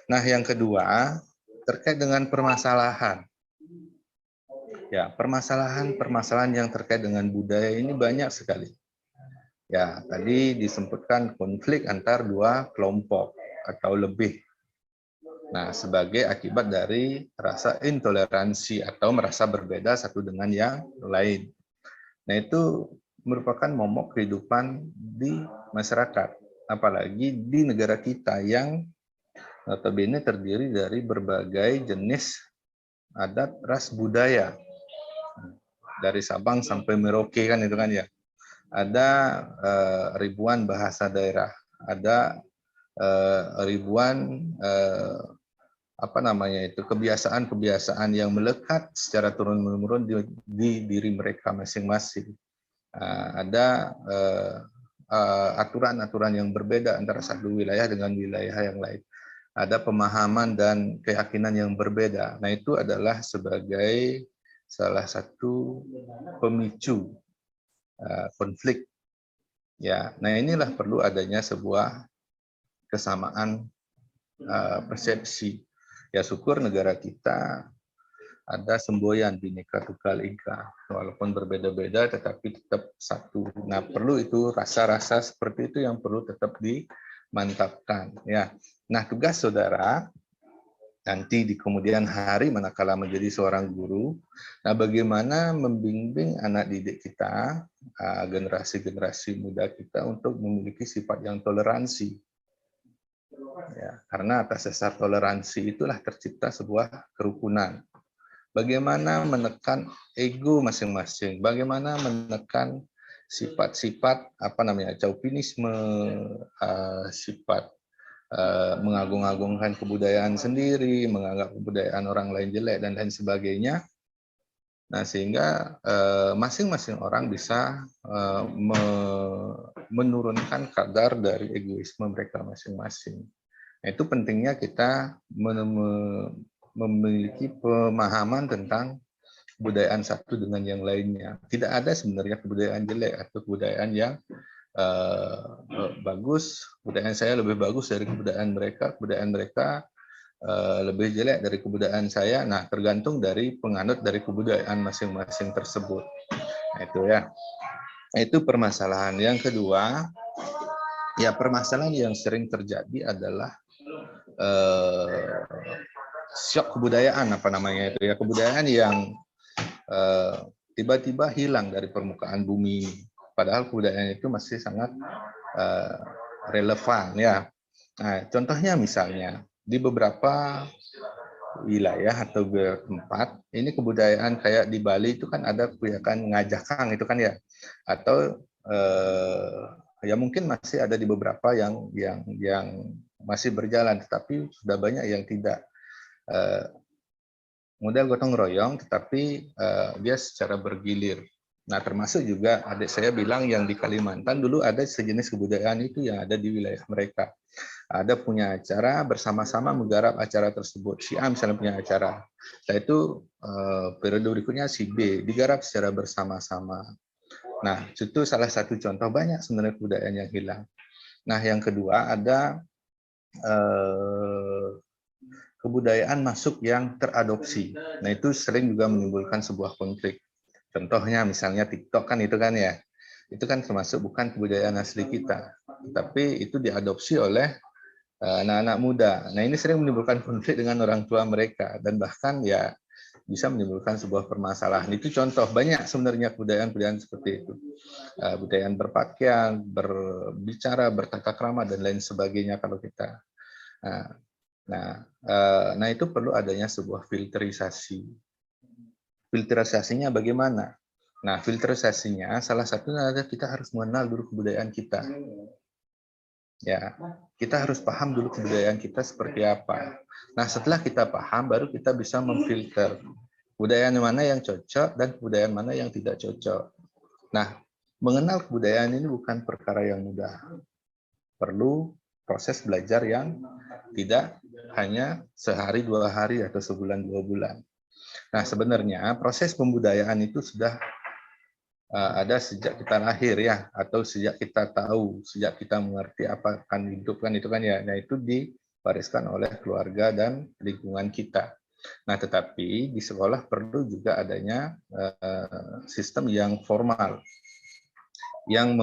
Nah yang kedua, terkait dengan permasalahan. Ya, permasalahan yang terkait dengan budaya ini banyak sekali. Ya, tadi disebutkan konflik antar dua kelompok atau lebih. Nah, sebagai akibat dari rasa intoleransi atau merasa berbeda satu dengan yang lain. Nah, itu merupakan momok kehidupan di masyarakat, apalagi di negara kita yang notabene terdiri dari berbagai jenis adat, ras, budaya. Dari Sabang sampai Merauke kan itu kan ya. Ada ribuan bahasa daerah, ada ribuan kebiasaan-kebiasaan yang melekat secara turun-menurun di diri mereka masing-masing. Ada aturan-aturan yang berbeda antara satu wilayah dengan wilayah yang lain. Ada pemahaman dan keyakinan yang berbeda. Nah, itu adalah sebagai salah satu pemicu konflik. Ya, nah inilah perlu adanya sebuah kesamaan persepsi. Ya syukur negara kita ada semboyan Bhinneka Tunggal Ika, walaupun berbeda-beda tetapi tetap satu. Nah perlu itu rasa-rasa seperti itu yang perlu tetap dimantapkan. Ya, nah tugas saudara nanti di kemudian hari manakala menjadi seorang guru, nah bagaimana membimbing anak didik kita, generasi-generasi muda kita untuk memiliki sifat yang toleransi. Ya, karena atas dasar toleransi itulah tercipta sebuah kerukunan. Bagaimana menekan ego masing-masing, bagaimana menekan sifat-sifat chauvinisme, sifat mengagung-agungkan kebudayaan sendiri, menganggap kebudayaan orang lain jelek dan lain sebagainya. Nah, sehingga masing-masing orang bisa menurunkan kadar dari egoisme mereka masing-masing. Nah, itu pentingnya kita memiliki pemahaman tentang kebudayaan satu dengan yang lainnya. Tidak ada sebenarnya kebudayaan jelek atau kebudayaan yang bagus. Kebudayaan saya lebih bagus dari kebudayaan mereka lebih jelek dari kebudayaan saya. Nah, tergantung dari penganut dari kebudayaan masing-masing tersebut. Nah, itu ya. Itu permasalahan. Yang kedua, ya permasalahan yang sering terjadi adalah shock kebudayaan, apa namanya itu ya, kebudayaan yang tiba-tiba hilang dari permukaan bumi, padahal kebudayaan itu masih sangat relevan ya. Nah, contohnya misalnya di beberapa wilayah atau tempat ini kebudayaan kayak di Bali itu kan ada kebiasaan ngajakang itu kan ya, atau ya mungkin masih ada di beberapa yang masih berjalan, tetapi sudah banyak yang tidak. Model gotong royong, tetapi dia secara bergilir. Nah, termasuk juga adik saya bilang yang di Kalimantan dulu ada sejenis kebudayaan itu yang ada di wilayah mereka. Ada punya acara bersama-sama menggarap acara tersebut. Si A misalnya punya acara. Setelah itu periode berikutnya si B digarap secara bersama-sama. Nah, itu salah satu contoh banyak sebenarnya kebudayaan yang hilang. Nah, yang kedua ada kebudayaan masuk yang teradopsi. Nah, itu sering juga menimbulkan sebuah konflik. Contohnya misalnya TikTok kan itu kan ya. Itu kan termasuk bukan kebudayaan asli kita, tapi itu diadopsi oleh anak-anak muda. Nah, ini sering menimbulkan konflik dengan orang tua mereka dan bahkan ya bisa menimbulkan sebuah permasalahan. Itu contoh banyak sebenarnya kebudayaan-kebudayaan seperti itu. Kebudayaan berpakaian, berbicara, bertata krama dan lain sebagainya kalau kita. Nah, itu perlu adanya sebuah filterisasi. Filterisasinya bagaimana? Nah, filterisasinya salah satunya adalah kita harus mengenal dulu kebudayaan kita. Ya, kita harus paham dulu kebudayaan kita seperti apa. Nah, setelah kita paham, baru kita bisa memfilter kebudayaan mana yang cocok dan kebudayaan mana yang tidak cocok. Nah, mengenal kebudayaan ini bukan perkara yang mudah. Perlu proses belajar yang tidak hanya sehari, 2 hari, atau sebulan, 2 bulan. Nah, sebenarnya proses pembudayaan itu sudah ada sejak kita lahir ya, atau sejak kita tahu, sejak kita mengerti apa akan hidup kan itu kan ya. Nah, itu diwariskan oleh keluarga dan lingkungan kita. Nah, tetapi di sekolah perlu juga adanya sistem yang formal, yang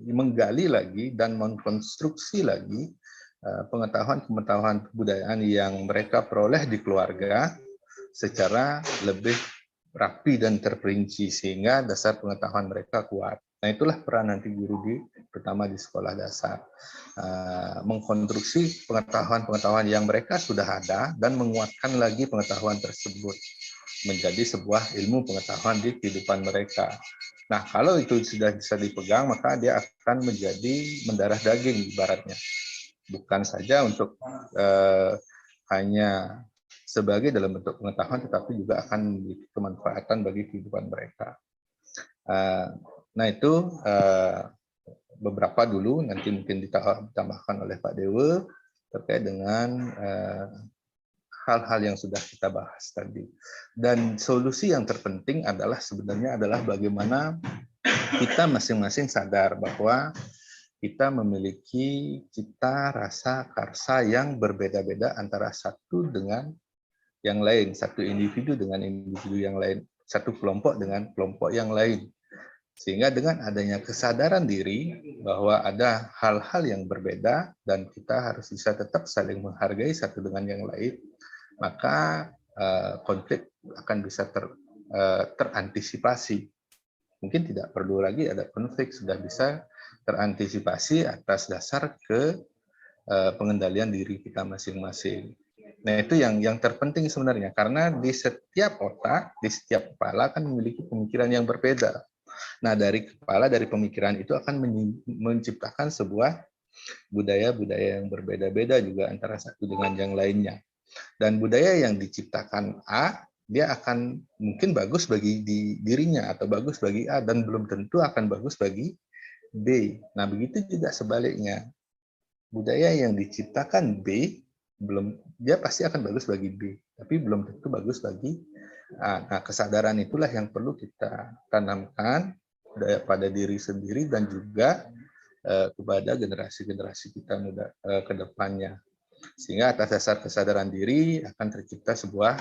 menggali lagi dan mengkonstruksi lagi pengetahuan-pengetahuan kebudayaan yang mereka peroleh di keluarga secara lebih rapi dan terperinci sehingga dasar pengetahuan mereka kuat. Nah, itulah peran nanti guru terutama di sekolah dasar, mengkonstruksi pengetahuan-pengetahuan yang mereka sudah ada dan menguatkan lagi pengetahuan tersebut menjadi sebuah ilmu pengetahuan di kehidupan mereka. Nah, kalau itu sudah bisa dipegang, maka dia akan menjadi mendarah daging ibaratnya. Bukan saja untuk hanya sebagai dalam bentuk pengetahuan, tetapi juga akan memiliki kemanfaatan bagi kehidupan mereka. Nah, itu beberapa dulu, nanti mungkin ditambahkan oleh Pak Dewa terkait dengan hal-hal yang sudah kita bahas tadi. Dan solusi yang terpenting adalah sebenarnya adalah bagaimana kita masing-masing sadar bahwa kita memiliki cita, rasa, karsa yang berbeda-beda antara satu dengan yang lain, satu individu dengan individu yang lain, satu kelompok dengan kelompok yang lain. Sehingga dengan adanya kesadaran diri bahwa ada hal-hal yang berbeda dan kita harus bisa tetap saling menghargai satu dengan yang lain, maka konflik akan bisa terantisipasi. Mungkin tidak perlu lagi ada konflik, sudah bisa terantisipasi atas dasar pengendalian diri kita masing-masing. Nah, itu yang terpenting sebenarnya, karena di setiap otak, di setiap kepala kan memiliki pemikiran yang berbeda. Nah, dari kepala, dari pemikiran itu akan menciptakan sebuah budaya-budaya yang berbeda-beda juga antara satu dengan yang lainnya. Dan budaya yang diciptakan A, dia akan mungkin bagus bagi dirinya atau bagus bagi A dan belum tentu akan bagus bagi B. Nah, begitu juga sebaliknya. Budaya yang diciptakan B, dia pasti akan bagus bagi B, tapi belum tentu bagus bagi A. Nah, kesadaran itulah yang perlu kita tanamkan pada diri sendiri dan juga kepada generasi-generasi kita muda ke depannya. Sehingga atas dasar kesadaran diri akan tercipta sebuah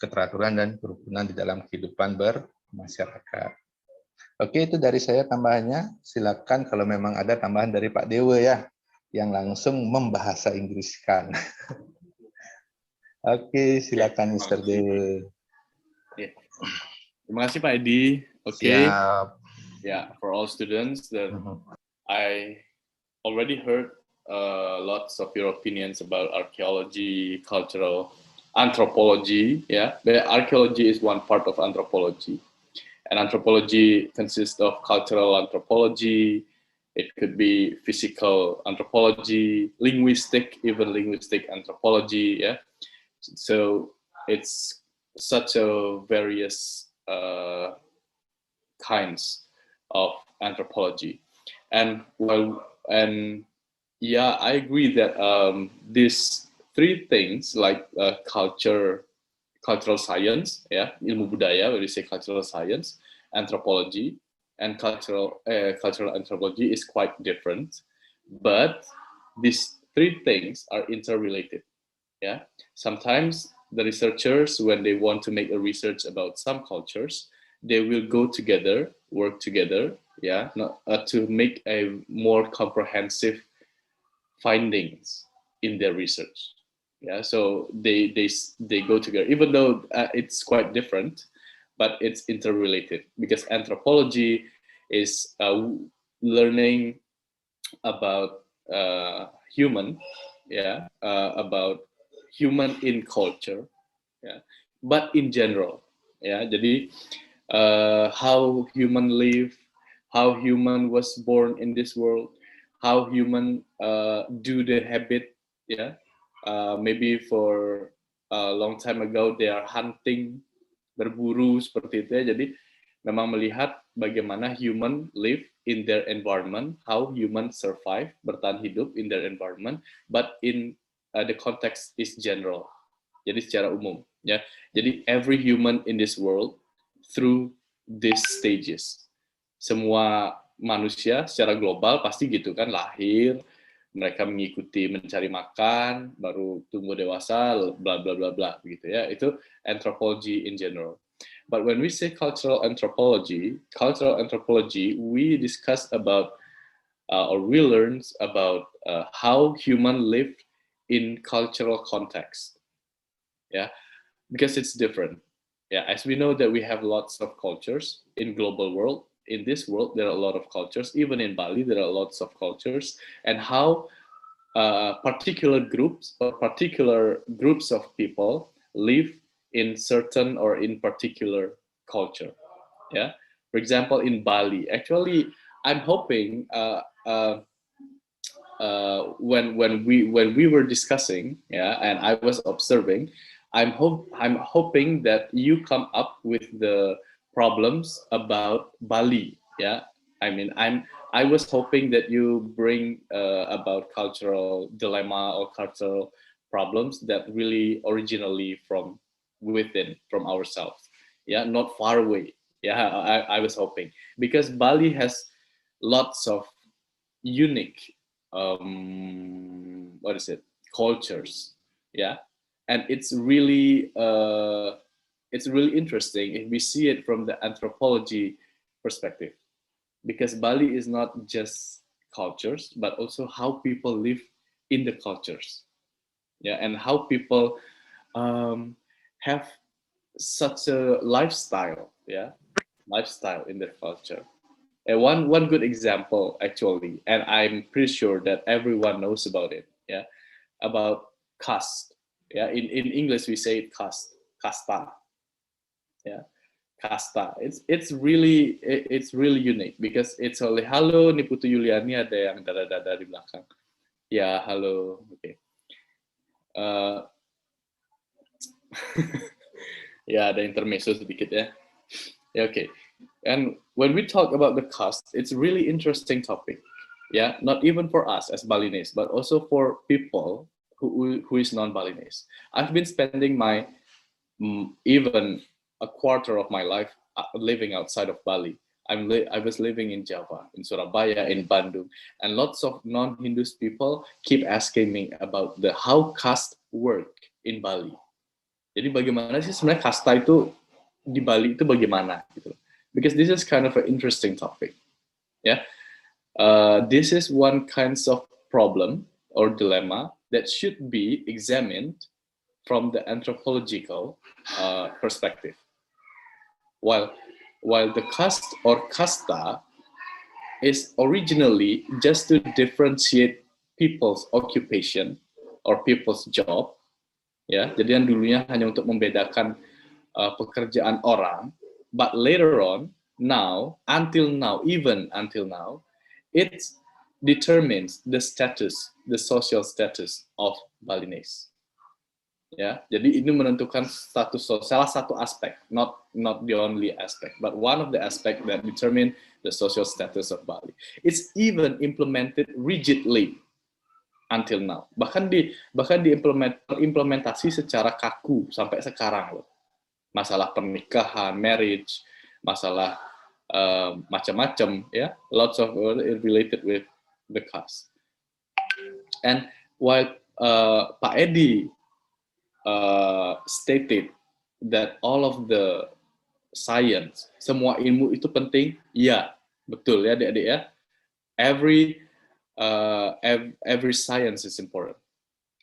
keteraturan dan kerukunan di dalam kehidupan bermasyarakat. Oke, itu dari saya tambahannya. Silakan kalau memang ada tambahan dari Pak Dewa ya, yang langsung membahasa Inggriskan. Oke, silakan Mr. Dewa. Terima kasih Pak Edi. Siap. Yeah, for all students that I already heard lots of your opinions about archaeology, cultural anthropology. Yeah, but archaeology is one part of anthropology, and anthropology consists of cultural anthropology. It could be physical anthropology, even linguistic anthropology. Yeah, so it's such a various kinds of anthropology, and yeah, I agree that these three things like cultural science, yeah, ilmu budaya, when we say cultural science, anthropology, and cultural anthropology is quite different, but these three things are interrelated. Yeah, sometimes the researchers, when they want to make a research about some cultures, they will go together, work together, yeah, to make a more comprehensive findings in their research. Yeah, so they go together, even though it's quite different, but it's interrelated because anthropology is learning about human, yeah, about human in culture, yeah, but in general, yeah. Jadi how human live, how human was born in this world, how human do the habit, yeah. Maybe for a long time ago they are hunting, berburu seperti itu ya. Jadi memang melihat bagaimana human live in their environment, how human survive, bertahan hidup in their environment, but in the context is general. Jadi secara umum, ya. Jadi every human in this world through these stages. Semua manusia secara global pasti gitu kan, lahir, mereka mengikuti mencari makan, baru tumbuh dewasa, bla bla bla bla begitu ya. Itu anthropology in general. But when we say cultural anthropology, we discuss about or we learn about how human live in cultural context. Yeah, because it's different. Yeah, as we know that we have lots of cultures in global world. In this world, there are a lot of cultures. Even in Bali, there are lots of cultures. And how particular groups of people live in certain or in particular culture. Yeah, for example, in Bali, actually, I'm hoping when we were discussing, yeah, and I was observing, I'm hoping that you come up with the problems about Bali. Yeah, I mean, I was hoping that you bring about cultural dilemma or cultural problems that really originally from within, from ourselves. Yeah, not far away. Yeah, I was hoping because Bali has lots of unique cultures. Yeah, and it's really interesting if we see it from the anthropology perspective, because Bali is not just cultures but also how people live in the cultures. Yeah, and how people have such a lifestyle. Yeah, lifestyle in their culture. And one good example actually, and I'm pretty sure that everyone knows about it. Yeah, about caste. Yeah, in English we say it caste, kasta. Yeah, kasta. It's really unique because it's only halo ni Putu Yuliani, ada yang dada di belakang. Ya, halo. Oke. Ya, ada intermezzo sedikit ya. Ya, oke. And when we talk about the caste, it's a really interesting topic. Yeah, not even for us as Balinese, but also for people who is non-Balinese. I've been spending my even a quarter of my life living outside of Bali. I was living in Java, in Surabaya, in Bandung, and lots of non-Hindus people keep asking me about the how caste work in Bali. Jadi bagaimana sih sebenarnya kasta itu di Bali itu bagaimana gitu? Because this is kind of an interesting topic. Yeah, this is one kinds of problem or dilemma that should be examined from the anthropological perspective. While the caste or kasta is originally just to differentiate people's occupation or people's job, ya, jadi yang dulunya hanya untuk membedakan pekerjaan orang, but later on, even until now, it determines the social status of Balinese. Ya, jadi ini menentukan status salah satu aspek, not the only aspect, but one of the aspect that determine the social status of Bali. It's even implemented rigidly until now. Bahkan diimplementasi secara kaku sampai sekarang loh. Masalah pernikahan, marriage, masalah macam-macam, ya, lots of related with the caste. And while Pak Edi stated that all of the science, semua ilmu itu penting, ya, betul ya adik-adik ya. Every science is important.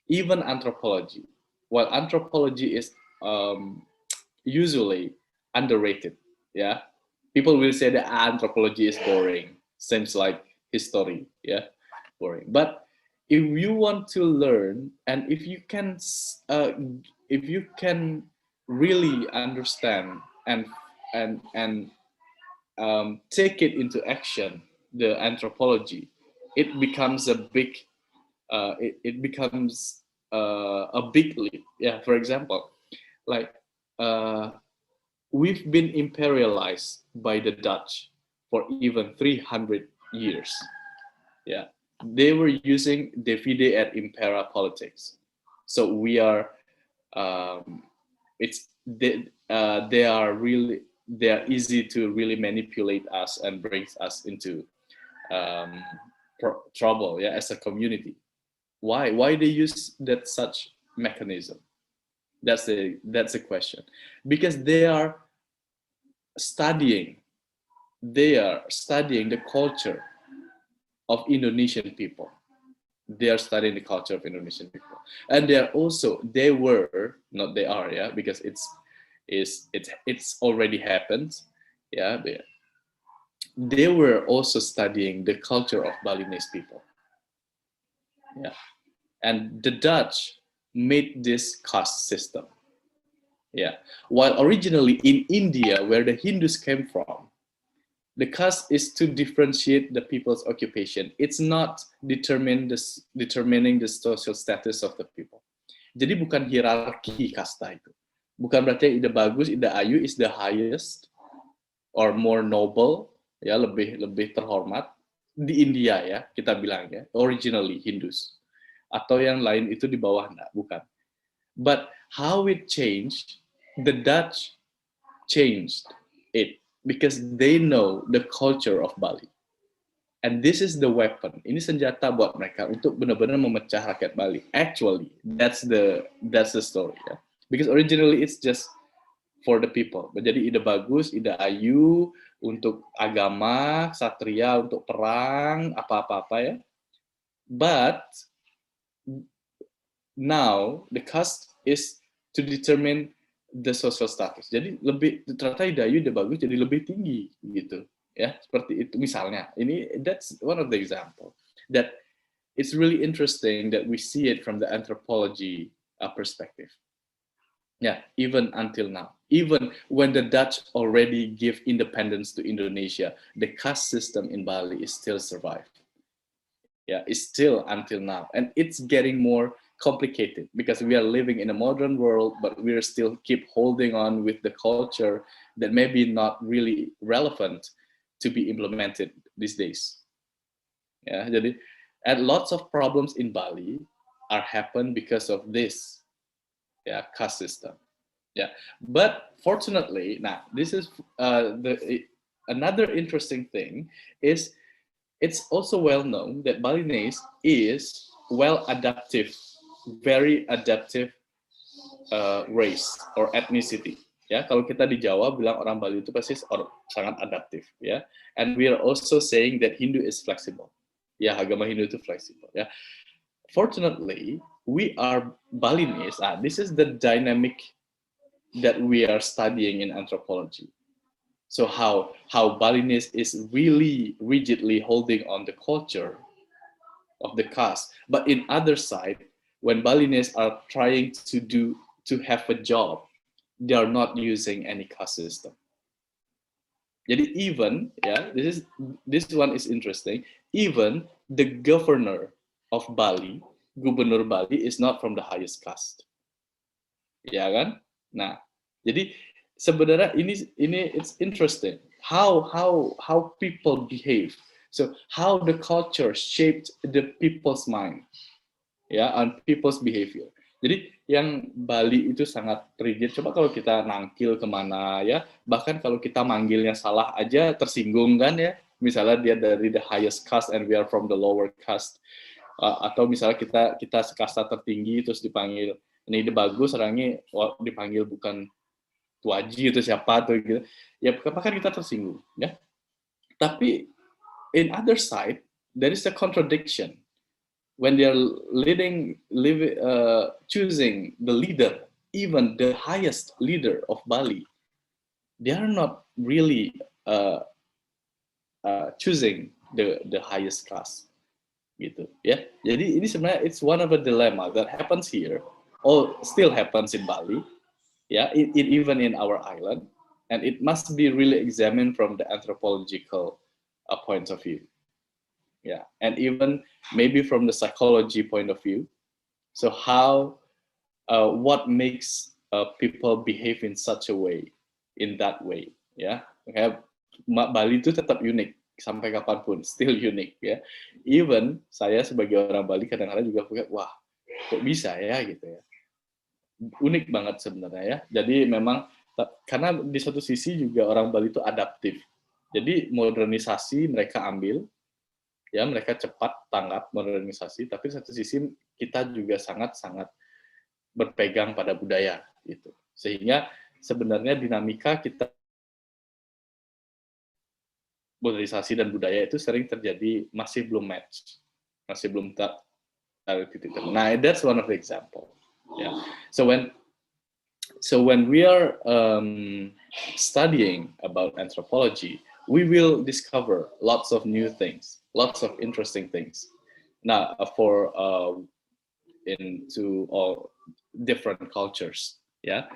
Even anthropology. While anthropology is usually underrated, yeah. People will say that anthropology is boring, seems like history, yeah, boring. But if you want to learn, and if you can really understand and take it into action, the anthropology, it becomes a big leap. Yeah, for example, like we've been imperialized by the Dutch for even 300 years. Yeah. They were using divide et impera politics, so we are. They are easy to really manipulate us and brings us into trouble. Yeah, as a community. Why they use that such mechanism? That's a question. Because they are studying the culture of Indonesian people. They are studying the culture of Indonesian people, and they were not they are, yeah, because it's already happened, yeah. They were also studying the culture of Balinese people, yeah. And the Dutch made this caste system, yeah. While originally in India, where the Hindus came from, the caste is to differentiate the people's occupation. It's not determining the social status of the people. Jadi bukan hierarki kasta itu. Bukan berarti ide bagus, ide ayu is the highest or more noble, ya, lebih terhormat di India, ya, kita bilang, ya, originally Hindus. Atau yang lain itu di bawah, enggak, bukan. But how it changed, the Dutch changed it. Because they know the culture of Bali, and this is the weapon. Ini senjata buat mereka untuk benar-benar memecah rakyat Bali. Actually, that's the story. Ya. Because originally it's just for the people. Jadi ide bagus, ide ayu untuk agama, satria untuk perang, apa-apa ya. But now the caste is to determine the social status. Jadi lebih ternyata Dayu udah bagus jadi lebih tinggi gitu, ya, seperti itu misalnya. Ini that's one of the example that it's really interesting that we see it from the anthropology perspective. Yeah, even until now, even when the Dutch already give independence to Indonesia, the caste system in Bali is still survived. Yeah, it's still until now, and it's getting more complicated because we are living in a modern world, but we are still keep holding on with the culture that maybe not really relevant to be implemented these days. Yeah, jadi, and lots of problems in Bali are happen because of this, yeah, caste system. Yeah, but fortunately, now this is another interesting thing is it's also well known that Balinese is very adaptive race or ethnicity. Ya, kalau kita di Jawa bilang orang Bali itu pasti sangat adaptif, ya. And we are also saying that Hindu is flexible. Ya, agama Hindu itu fleksibel, ya. Fortunately, we are Balinese. This is the dynamic that we are studying in anthropology. So how Balinese is really rigidly holding on the culture of the caste, but in other side, when Balinese are trying to have a job, they are not using any caste system. Jadi even, yeah, this one is interesting. Even the governor of Bali, Gubernur Bali, is not from the highest caste. Ya kan? Nah, jadi sebenarnya ini it's interesting how people behave. So how the culture shaped the people's mind, ya, and people's behavior. Jadi yang Bali itu sangat rigid. Coba kalau kita nangkil kemana, ya, bahkan kalau kita manggilnya salah aja tersinggung kan, ya. Misalnya dia dari the highest caste and we are from the lower caste, atau misalnya kita kasta tertinggi terus dipanggil ini ide bagus, orangnya dipanggil bukan tuaji itu siapa tuh gitu. Ya bahkan kita tersinggung, ya. Tapi in other side there is a contradiction. When they are choosing the leader, even the highest leader of Bali, they are not really choosing the highest caste, gitu, ya. Jadi ini sebenarnya it's one of a dilemma that happens here, or still happens in Bali, ya, even in our island, and it must be really examined from the anthropological points of view. Yeah, and even maybe from the psychology point of view. So what makes people behave in such a way, in that way, ya? Kayak Bali itu tetap unik sampai kapanpun, still unik, ya. Even saya sebagai orang Bali kadang-kadang juga pikir, wah, kok bisa ya gitu ya. Unik banget sebenarnya, ya. Jadi memang karena di satu sisi juga orang Bali itu adaptif. Jadi modernisasi mereka ambil. Ya, mereka cepat tanggap modernisasi, tapi satu sisi kita juga sangat-sangat berpegang pada budaya itu. Sehingga sebenarnya dinamika kita modernisasi dan budaya itu sering terjadi masih belum match, masih belum titik temu. Nah, that's one of the example. Yeah. So when we are studying about anthropology, we will discover lots of new things, lots of interesting things. Now, for into all different cultures, yeah.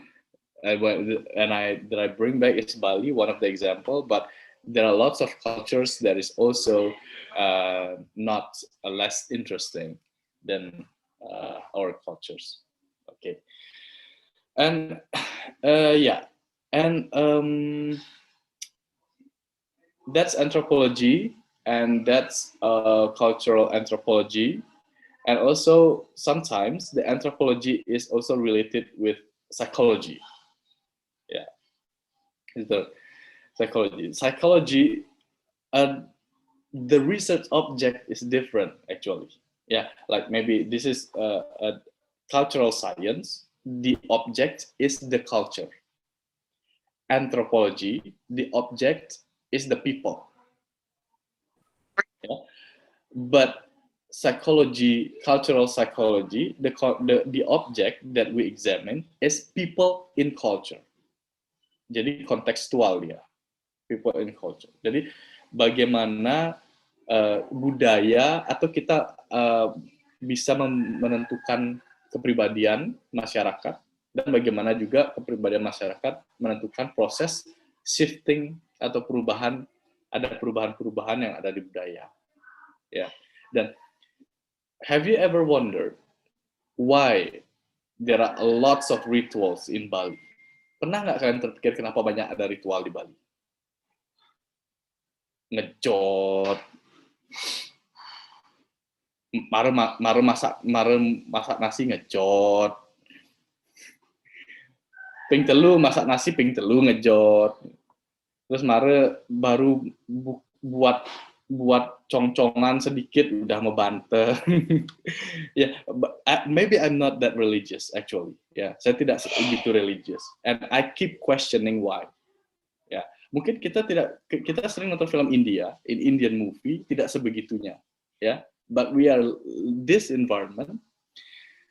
That I bring back is Bali, one of the example, but there are lots of cultures that is also not less interesting than our cultures. Okay, and yeah, and that's anthropology, and that's cultural anthropology, and also sometimes the anthropology is also related with psychology. Yeah, the psychology. The research object is different actually. Yeah, like maybe this is a cultural science. The object is the culture. Anthropology, the object is the people. Yeah? But psychology, cultural psychology, the object that we examine is people in culture. Jadi kontekstual dia, people in culture. Jadi bagaimana budaya atau kita bisa menentukan kepribadian masyarakat, dan bagaimana juga kepribadian masyarakat menentukan proses shifting atau perubahan, ada perubahan-perubahan yang ada di budaya. Ya. Dan have you ever wondered why there are lots of rituals in Bali? Pernah nggak kalian terpikir kenapa banyak ada ritual di Bali? Ngejot, masak nasi ngejot, ping telu masak nasi ping telu ngejot. terus Mare baru buat congcongan sedikit udah membantah. Yeah, but maybe I'm not that religious actually. Yeah, saya tidak begitu religious, and I keep questioning why. Ya, mungkin kita sering nonton film India, Indian movie tidak sebegitunya, ya. But we are this environment.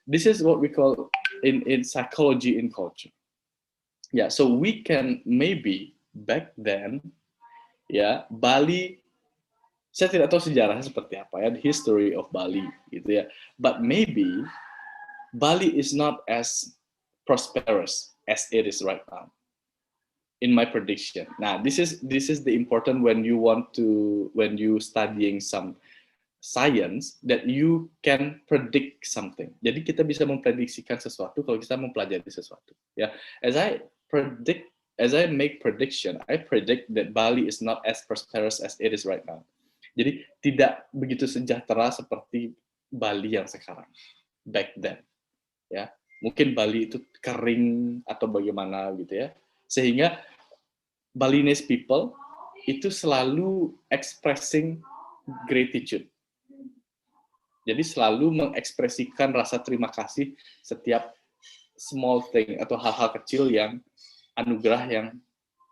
This is what we call in psychology in culture. Yeah, so we can maybe back then, ya, Bali. Saya tidak tahu sejarahnya seperti apa ya, the history of Bali gitu ya. But maybe Bali is not as prosperous as it is right now. In my prediction. Nah, this is the important when you studying some science that you can predict something. Jadi kita bisa memprediksikan sesuatu kalau kita mempelajari sesuatu. Ya, as I make prediction, I predict that Bali is not as prosperous as it is right now. Jadi tidak begitu sejahtera seperti Bali yang sekarang, back then, ya. Mungkin Bali itu kering atau bagaimana gitu ya, sehingga Balinese people itu selalu expressing gratitude. Jadi selalu mengekspresikan rasa terima kasih setiap small thing atau hal-hal kecil yang anugerah yang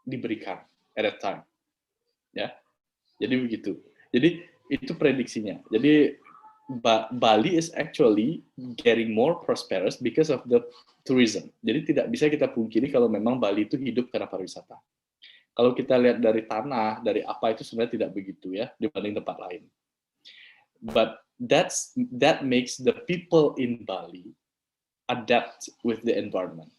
diberikan at that time. Ya, jadi begitu. Jadi itu prediksinya. Jadi Bali is actually getting more prosperous because of the tourism. Jadi tidak bisa kita pungkiri kalau memang Bali itu hidup karena pariwisata. Kalau kita lihat dari tanah, dari apa itu sebenarnya tidak begitu ya dibanding tempat lain. But that makes the people in Bali adapt with the environment.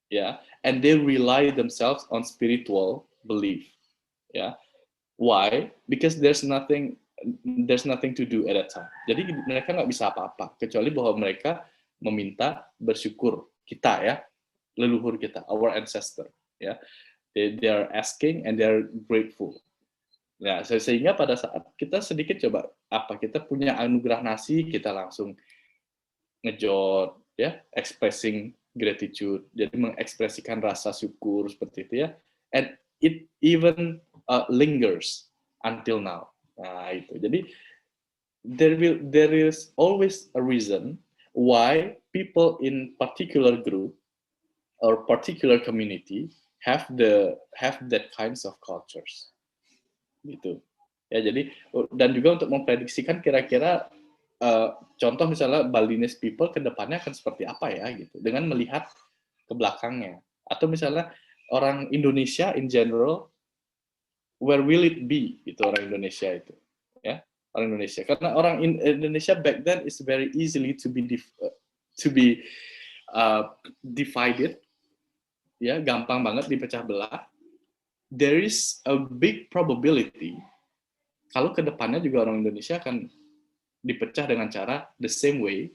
Yeah, and they rely themselves on spiritual belief. Yeah. Why? Because there's nothing to do at that time. Jadi mereka nggak bisa apa-apa kecuali bahwa mereka meminta bersyukur kita ya, leluhur kita, our ancestor ya. They are asking and they are grateful. Nah, sehingga pada saat kita sedikit coba kita punya anugerah nasi, kita langsung ngejot ya, expressing gratitude. Jadi mengekspresikan rasa syukur seperti itu ya. And it even lingers until now. Nah, itu. Jadi there is always a reason why people in particular group or particular community have that kinds of cultures. Gitu. Ya, jadi dan juga untuk memprediksikan kira-kira contoh misalnya Balinese people ke depannya akan seperti apa ya gitu dengan melihat ke belakangnya, atau misalnya orang Indonesia in general, where will it be itu orang Indonesia itu ya, orang Indonesia, karena orang Indonesia back then is very easily to be divided ya, gampang banget dipecah belah. There is a big probability kalau ke depannya juga orang Indonesia akan dipecah dengan cara the same way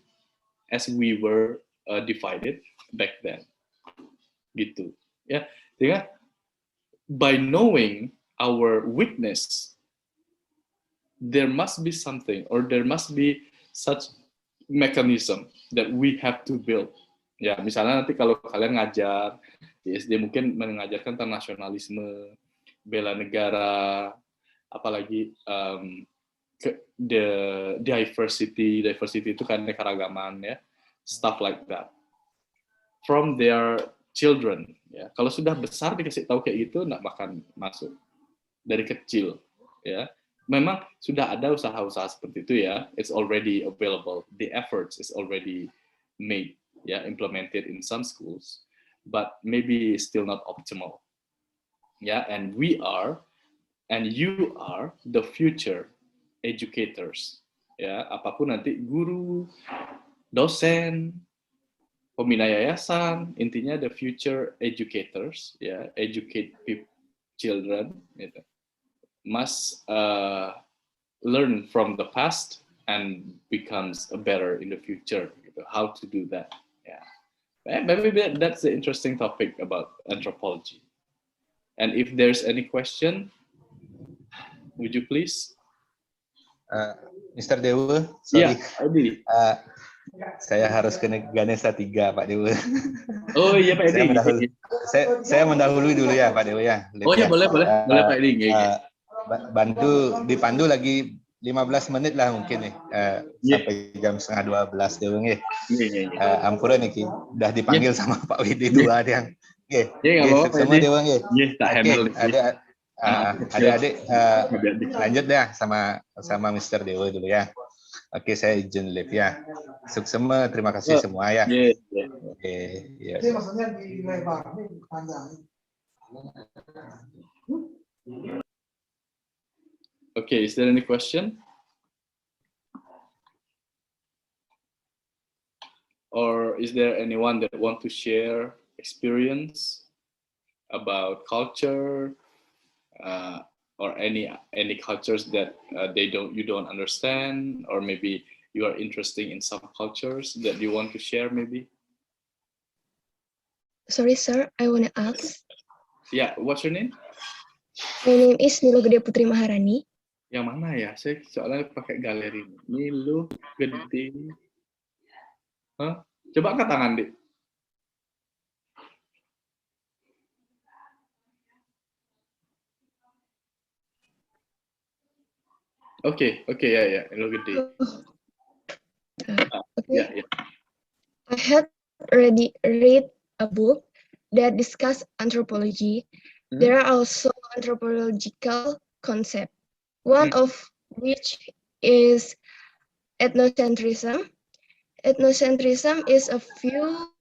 as we were divided back then gitu ya. Sehingga by knowing our weakness, there must be something or there must be such mechanism that we have to build. Ya, misalnya nanti kalau kalian ngajar di SD mungkin mengajarkan tentang nasionalisme, bela negara, apalagi the diversity itu kan kekeragaman ya, stuff like that. From their children, ya. Kalau sudah besar dikasih tahu kayak gitu, nggak makan masuk dari kecil, ya. Memang sudah ada usaha-usaha seperti itu ya. It's already available. The efforts is already made, ya, implemented in some schools, but maybe still not optimal. Ya, and we are, and you are the future educators. Ya, apapun nanti guru, dosen, pembina yayasan, intinya the future educators, ya, educate children, gitu. Must learn from the past and becomes better in the future. Gitu. How to do that? Yeah, maybe that's the interesting topic about anthropology. And if there's any question, would you please? Mr. Dewa, sorry. Yeah, Adi. Saya harus ke Ganesha 3, Pak Dewa. Oh iya Pak Edi. Saya mendahului dulu ya, Pak Dewa ya. Oh ya, boleh Pak Edi. Bantu dipandu lagi 15 menit lah mungkin nih, sampai jam setengah 12 Dewa nggih. Ampura niki udah dipanggil sama Pak Widi dua yang. Nggih. Semua Dewa nggih. Oke, adik-adik lanjut ya sama Mr. Dewa dulu ya. Oke, saya izin live ya. Suksema, terima kasih semua ya. Oke, ya. Maksudnya dilebar, ini panjang. Okay, is there any question? Or is there anyone that want to share experience about culture, or any cultures that you don't understand, or maybe you are interested in some cultures that you want to share maybe? Sorry sir, I want to ask. Yeah, what's your name? My name is Nilu Gede Putri Maharani. Yang mana ya? Saya soalnya pakai galeri. Nilu Gede. Huh? Coba angkat tangan, Dik. Okay, yeah, Nilu Gede. Okay. Yeah. I had already read a book that discuss anthropology. There are also anthropological concepts, one of which is ethnocentrism. Ethnocentrism is a view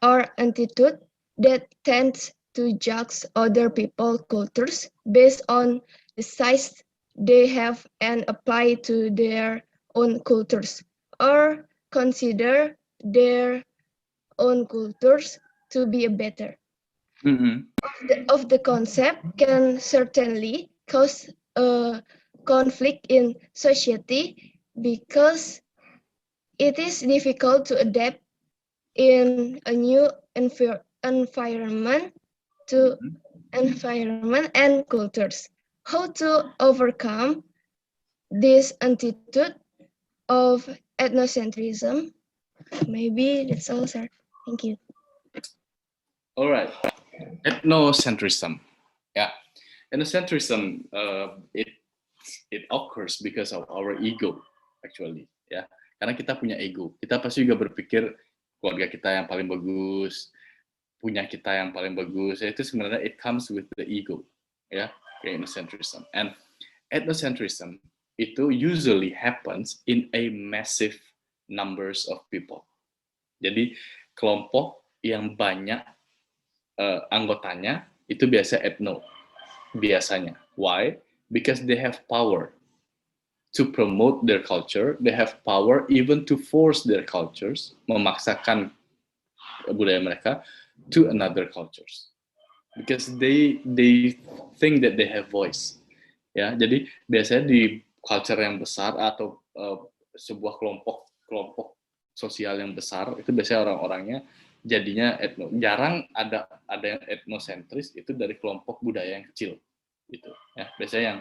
or attitude that tends to judge other people's cultures based on the size they have and apply to their own cultures, or consider their own cultures to be better. Of the concept can certainly cause a conflict in society because it is difficult to adapt in a new environment and cultures. How to overcome this attitude of ethnocentrism? Maybe that's all, sir. Thank you. All right. Ethnocentrism. Yeah. Ethnocentrism, it occurs because of our ego, actually. Ya. Karena kita punya ego. Kita pasti juga berpikir keluarga kita yang paling bagus, punya kita yang paling bagus. Itu sebenarnya it comes with the ego. Ya. Ethnocentrism. And ethnocentrism itu usually happens in a massive numbers of people. Jadi kelompok yang banyak anggotanya itu biasa etno, biasanya. Why? Because they have power to promote their culture, they have power even to force their cultures, memaksakan budaya mereka to another cultures. Because they think that they have voice. Ya, jadi biasanya di culture yang besar atau sebuah kelompok sosial yang besar itu biasanya orang-orangnya jadinya etno. Jarang ada yang etnosentris itu dari kelompok budaya yang kecil gitu ya. Biasanya yang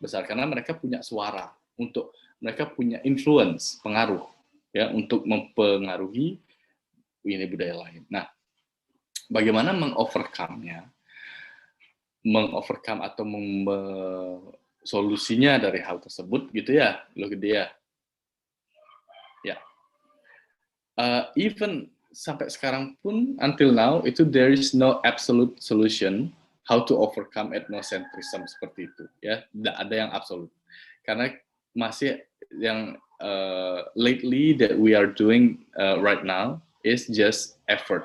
besar karena mereka punya suara, untuk mereka punya influence, pengaruh ya untuk mempengaruhi ini budaya lain. Nah, bagaimana mengovercome atau solusinya dari hal tersebut gitu ya, lo gede ya. Ya. Even sampai sekarang pun until now itu there is no absolute solution how to overcome ethnocentrism seperti itu ya, tidak ada yang absolut karena masih yang lately that we are doing right now is just effort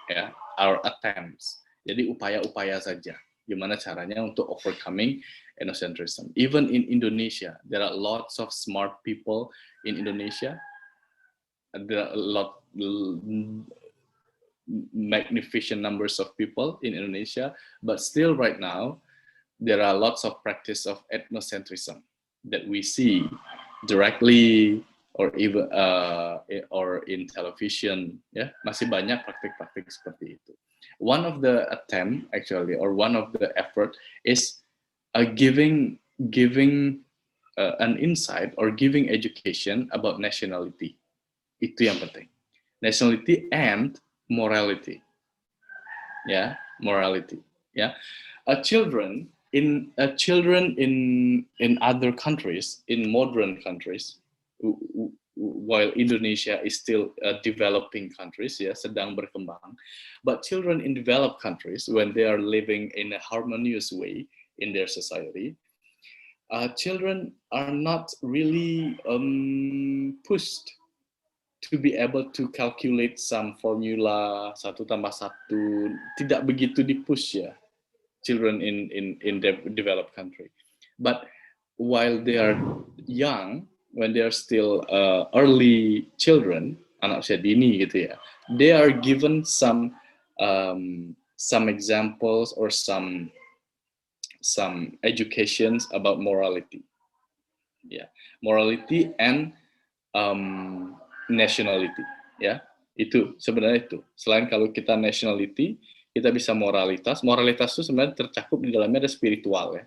ya, our attempts, jadi upaya-upaya saja gimana caranya untuk overcoming ethnocentrism. Even in Indonesia there are lots of smart people in Indonesia. There are a lot magnificent numbers of people in Indonesia, but still right now there are lots of practice of ethnocentrism that we see directly or even or in television. Ya, masih banyak praktik-praktik seperti itu. One of the attempt actually, or one of the effort is giving an insight or giving education about nationality. Itu yang penting. Nationality and morality. Ya, morality. Ya, children in other countries, in modern countries, while Indonesia is still developing countries, ya, sedang berkembang, but children in developed countries, when they are living in a harmonious way in their society, children are not really pushed to be able to calculate some formula 1 + 1, tidak begitu di-push, ya, children in developed country. But while they are young, when they are still early children, anak usia dini gitu ya, they are given some examples or some educations about morality. Yeah, morality and nationality. Ya, itu sebenarnya itu. Selain kalau kita nationality, kita bisa moralitas. Moralitas itu sebenarnya tercakup di dalamnya ada spiritual, ya.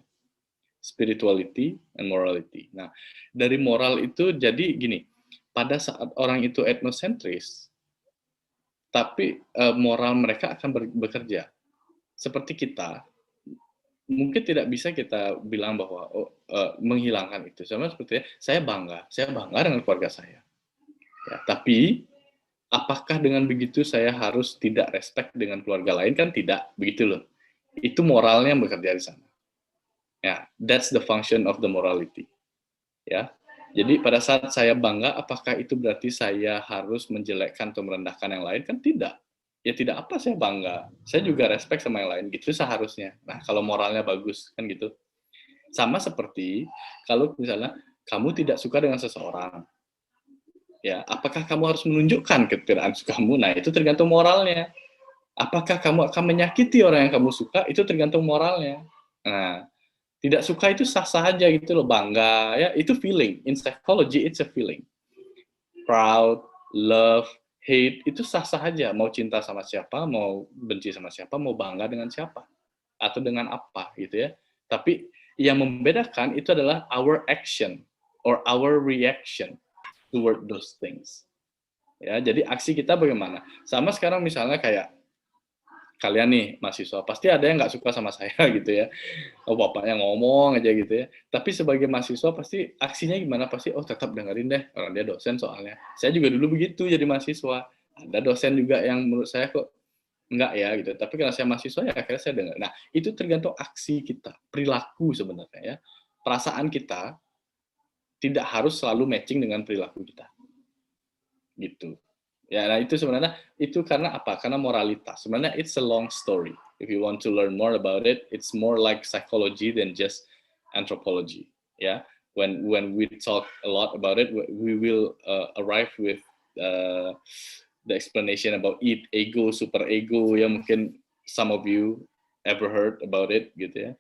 Spirituality and morality. Nah, dari moral itu jadi gini, pada saat orang itu etnosentris, tapi moral mereka akan bekerja. Seperti kita, mungkin tidak bisa kita bilang bahwa menghilangkan itu. Sama seperti saya bangga dengan keluarga saya. Ya, tapi apakah dengan begitu saya harus tidak respect dengan keluarga lain? Kan tidak, begitu loh. Itu moralnya yang bekerja di sana. Ya, that's the function of the morality. Ya, jadi pada saat saya bangga, apakah itu berarti saya harus menjelekkan atau merendahkan yang lain? Kan tidak. Ya tidak apa saya bangga. Saya juga respect sama yang lain. Gitu seharusnya. Nah, kalau moralnya bagus, kan gitu. Sama seperti kalau misalnya kamu tidak suka dengan seseorang. Ya, apakah kamu harus menunjukkan ketidaksukamu? Nah, itu tergantung moralnya. Apakah kamu akan menyakiti orang yang kamu suka? Itu tergantung moralnya. Nah, tidak suka itu sah-sah aja gitu loh, bangga ya, itu feeling. In psychology it's a feeling. Proud, love, hate itu sah-sah aja, mau cinta sama siapa, mau benci sama siapa, mau bangga dengan siapa atau dengan apa gitu ya. Tapi yang membedakan itu adalah our action or our reaction toward those things. Ya, jadi aksi kita bagaimana? Sama sekarang misalnya kayak kalian nih mahasiswa, pasti ada yang nggak suka sama saya gitu ya. Oh, bapaknya ngomong aja gitu ya. Tapi sebagai mahasiswa pasti aksinya gimana? Pasti tetap dengerin deh, orang dia dosen soalnya. Saya juga dulu begitu jadi mahasiswa. Ada dosen juga yang menurut saya kok enggak ya gitu. Tapi karena saya mahasiswa ya akhirnya saya dengar. Nah, itu tergantung aksi kita, perilaku sebenarnya ya. Perasaan kita tidak harus selalu matching dengan perilaku kita. Gitu. Ya, nah itu sebenarnya itu karena apa? Karena moralitas. Sebenarnya it's a long story. If you want to learn more about it, it's more like psychology than just anthropology. Ya, when we talk a lot about it, we will arrive with the explanation about ego, super ego. Ya mungkin some of you ever heard about it, gitu ya.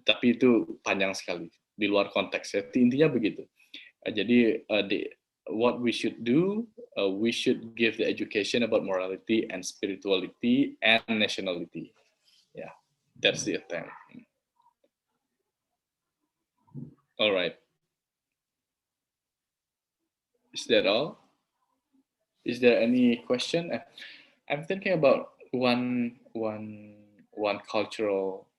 Tapi itu panjang sekali di luar konteks. Ya. Intinya begitu. Jadi what we should do, we should give the education about morality and spirituality and nationality. Yeah, that's the attempt. All right. Is that all? Is there any question? I'm thinking about one cultural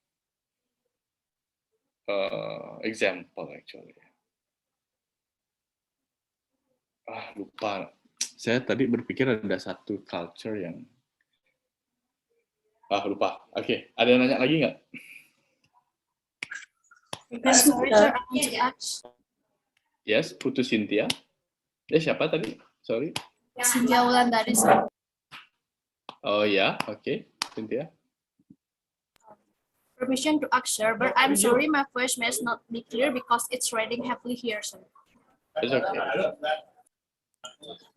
example actually. Lupa. Saya tadi berpikir ada satu culture yang lupa. Oke, ada yang nanya lagi nggak? Yes, Putu Cynthia. Siapa tadi? Sorry. Cynthia Wulandari. Oh ya, oke, Cynthia. Permission to ask, sir, but I'm sorry my voice may not be clear because it's raining heavily here, sir. It's okay.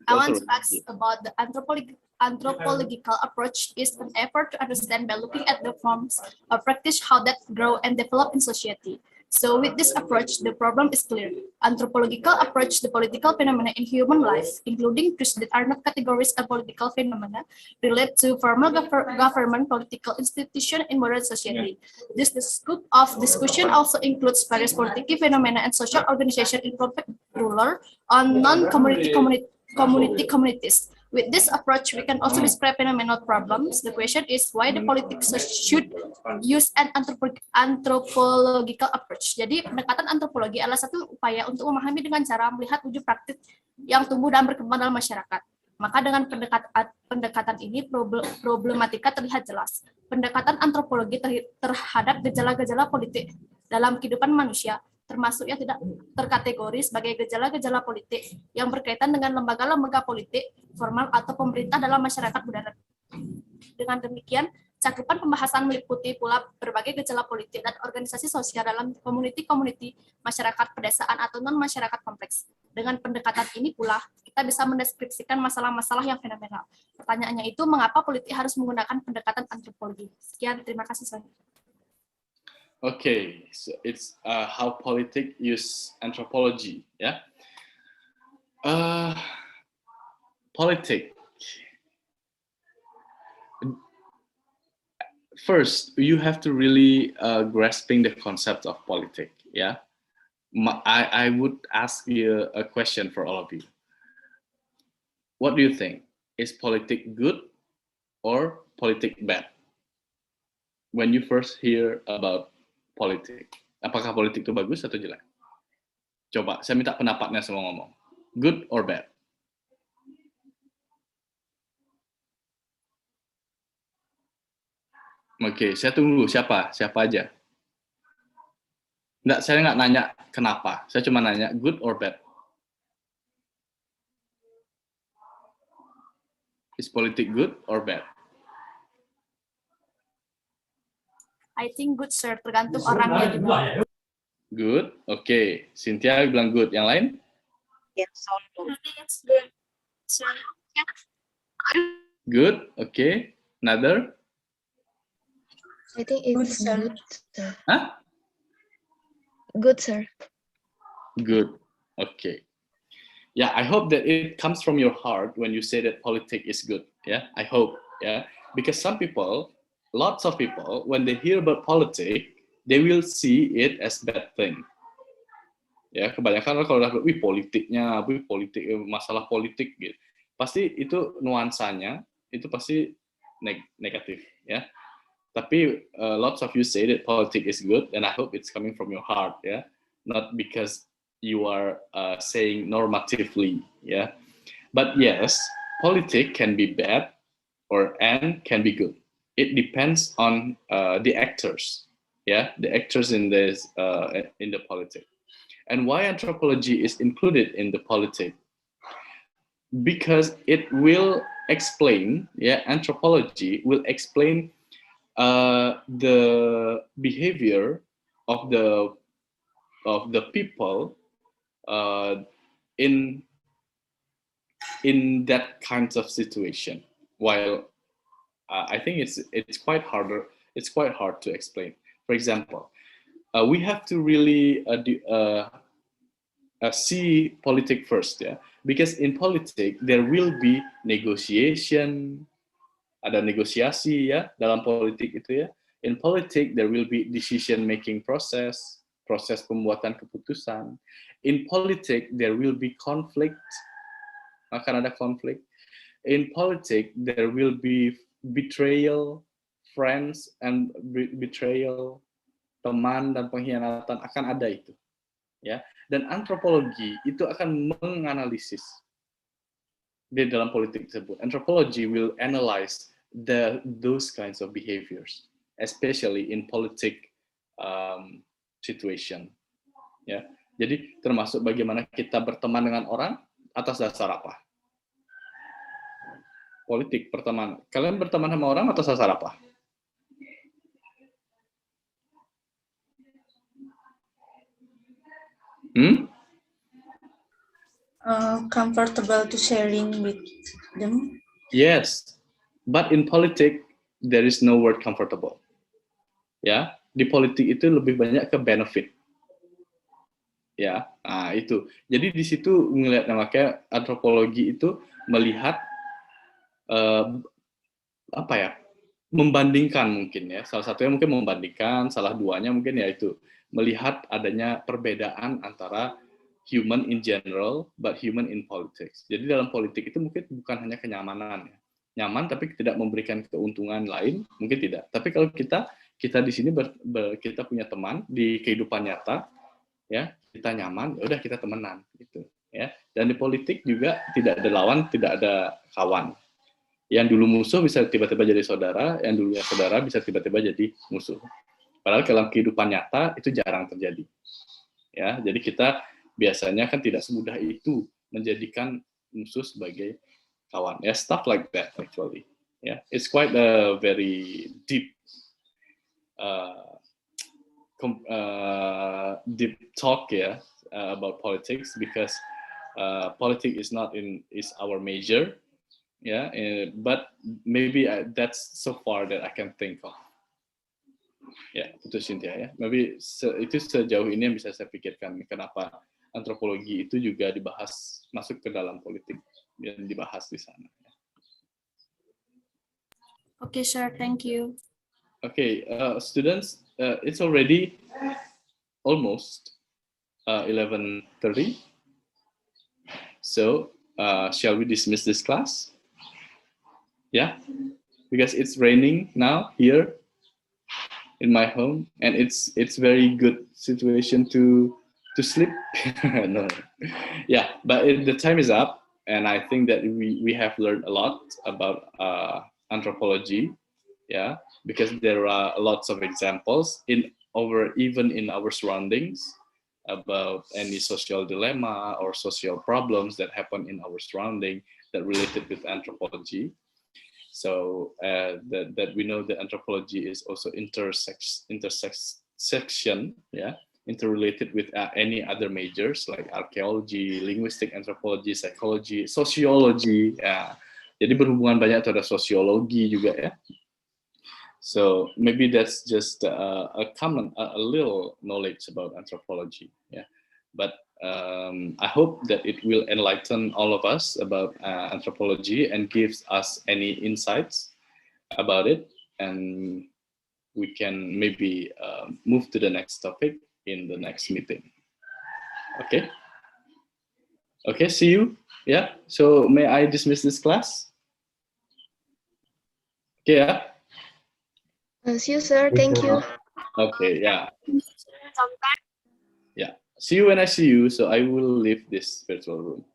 I want to ask about the anthropological approach is an effort to understand by looking at the forms of practice how that grow and develop in society. So with this approach, the problem is clear. Anthropological approach the political phenomena in human life, including truths that are not categories of political phenomena, relate to formal government, political institution, and modern society. This scope of discussion also includes various political phenomena and social organization in rural on non-community communities. With this approach, we can also describe phenomenal problems. The question is why the politics should use an anthropological approach. Jadi pendekatan antropologi adalah satu upaya untuk memahami dengan cara melihat wujud praktik yang tumbuh dan berkembang dalam masyarakat. Maka dengan pendekatan ini problematika terlihat jelas. Pendekatan antropologi terhadap gejala-gejala politik dalam kehidupan manusia, termasuk yang tidak terkategori sebagai gejala-gejala politik yang berkaitan dengan lembaga-lembaga politik, formal atau pemerintah dalam masyarakat modern. Dengan demikian, cakupan pembahasan meliputi pula berbagai gejala politik dan organisasi sosial dalam komuniti-komuniti masyarakat pedesaan atau non-masyarakat kompleks. Dengan pendekatan ini pula, kita bisa mendeskripsikan masalah-masalah yang fenomenal. Pertanyaannya itu, mengapa politik harus menggunakan pendekatan antropologi? Sekian, terima kasih. Okay, so it's how politics use anthropology, yeah? Politics. First, you have to really grasping the concept of politics, yeah? I would ask you a question for all of you. What do you think? Is politics good or politics bad? When you first hear about politik. Apakah politik itu bagus atau jelek? Coba, saya minta pendapatnya semua ngomong. Good or bad? Oke, saya tunggu. Siapa? Siapa aja? Enggak, saya nggak nanya kenapa. Saya cuma nanya good or bad. Is politik good or bad? I think good, sir. Tergantung orangnya juga. Good, oke. Cynthia bilang good. Yang lain? Yes, Good, oke. Another? I think it's good, sir. Huh? Good, sir. Good, okay. Yeah, I hope that it comes from your heart when you say that politics is good. Yeah, I hope. Yeah, because some people, lots of people, when they hear about politics, they will see it as bad thing. Ya, kebanyakan kalau udah politiknya, politik, masalah politik gitu. Pasti itu nuansanya itu pasti negatif, ya. Tapi lots of you say that politics is good, and I hope it's coming from your heart, ya. Not because you are saying normatively, ya. But yes, politics can be bad and can be good. It depends on the actors, yeah, the actors in this in the politics. And why anthropology is included in the politics? Because it will explain, yeah, anthropology will explain the behavior of the people in that kinds of situation. While I think it's quite hard to explain. For example, we have to really see politics first, yeah. Because in politics there will be negotiation, ada negosiasi ya dalam politik itu ya. In politics there will be decision making process, proses pembuatan keputusan. In politics there will be conflict, akan ada konflik. In politics there will be betrayal, friends and betrayal, teman dan pengkhianatan akan ada itu, ya. Dan antropologi itu akan menganalisis di dalam politik tersebut. Anthropology will analyze those kinds of behaviors, especially in politic situation, ya. Jadi termasuk bagaimana kita berteman dengan orang atas dasar apa? Politik pertemanan. Kalian berteman sama orang atas dasar apa? Comfortable to sharing with them. Yes, but in politics there is no word comfortable. Ya, di politik itu lebih banyak ke benefit. ya. Nah, itu. Jadi di situ ngelihat namanya antropologi itu melihat apa ya? Membandingkan mungkin ya. Salah satunya mungkin membandingkan, salah duanya mungkin ya itu melihat adanya perbedaan antara human in general but human in politics. Jadi dalam politik itu mungkin bukan hanya kenyamanan ya. Nyaman tapi tidak memberikan keuntungan lain, mungkin tidak. Tapi kalau kita di sini kita punya teman di kehidupan nyata ya, kita nyaman, ya udah kita temenan gitu ya. Dan di politik juga tidak ada lawan, tidak ada kawan. Yang dulu musuh bisa tiba-tiba jadi saudara, yang dulunya saudara bisa tiba-tiba jadi musuh. Padahal dalam kehidupan nyata itu jarang terjadi. Ya, jadi kita biasanya kan tidak semudah itu menjadikan musuh sebagai kawan. Ya, stuff like that actually. Yeah, it's quite a very deep deep talk about politics, because politics is our major. Yeah, but maybe that's so far that I can think of. Ya, itu Cynthia ya. Maybe itu sejauh ini yang bisa saya pikirkan. Kenapa antropologi itu juga dibahas, masuk ke dalam politik dan dibahas di sana. Okay, sir. Thank you. Okay, students, it's already almost 11:30. So, shall we dismiss this class? Yeah, because it's raining now here in my home, and it's very good situation to sleep. No, yeah, but the time is up, and I think that we have learned a lot about anthropology, yeah, because there are lots of examples even in our surroundings about any social dilemma or social problems that happen in our surrounding that related with anthropology. So that we know that anthropology is also intersection, yeah, interrelated with any other majors like archaeology, linguistic anthropology, psychology, sociology. Ya. Jadi berhubungan banyak terhadap sosiologi juga ya. So maybe that's just a little knowledge about anthropology. Yeah, but I hope that it will enlighten all of us about anthropology and gives us any insights about it, and we can maybe move to the next topic in the next meeting. Okay? Okay, see you. Yeah, so may I dismiss this class? Okay, yeah? See you, sir. Thank you. Okay, yeah. Yeah. See you when I see you, so I will leave this virtual room.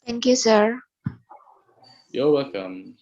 Thank you, sir. You're welcome.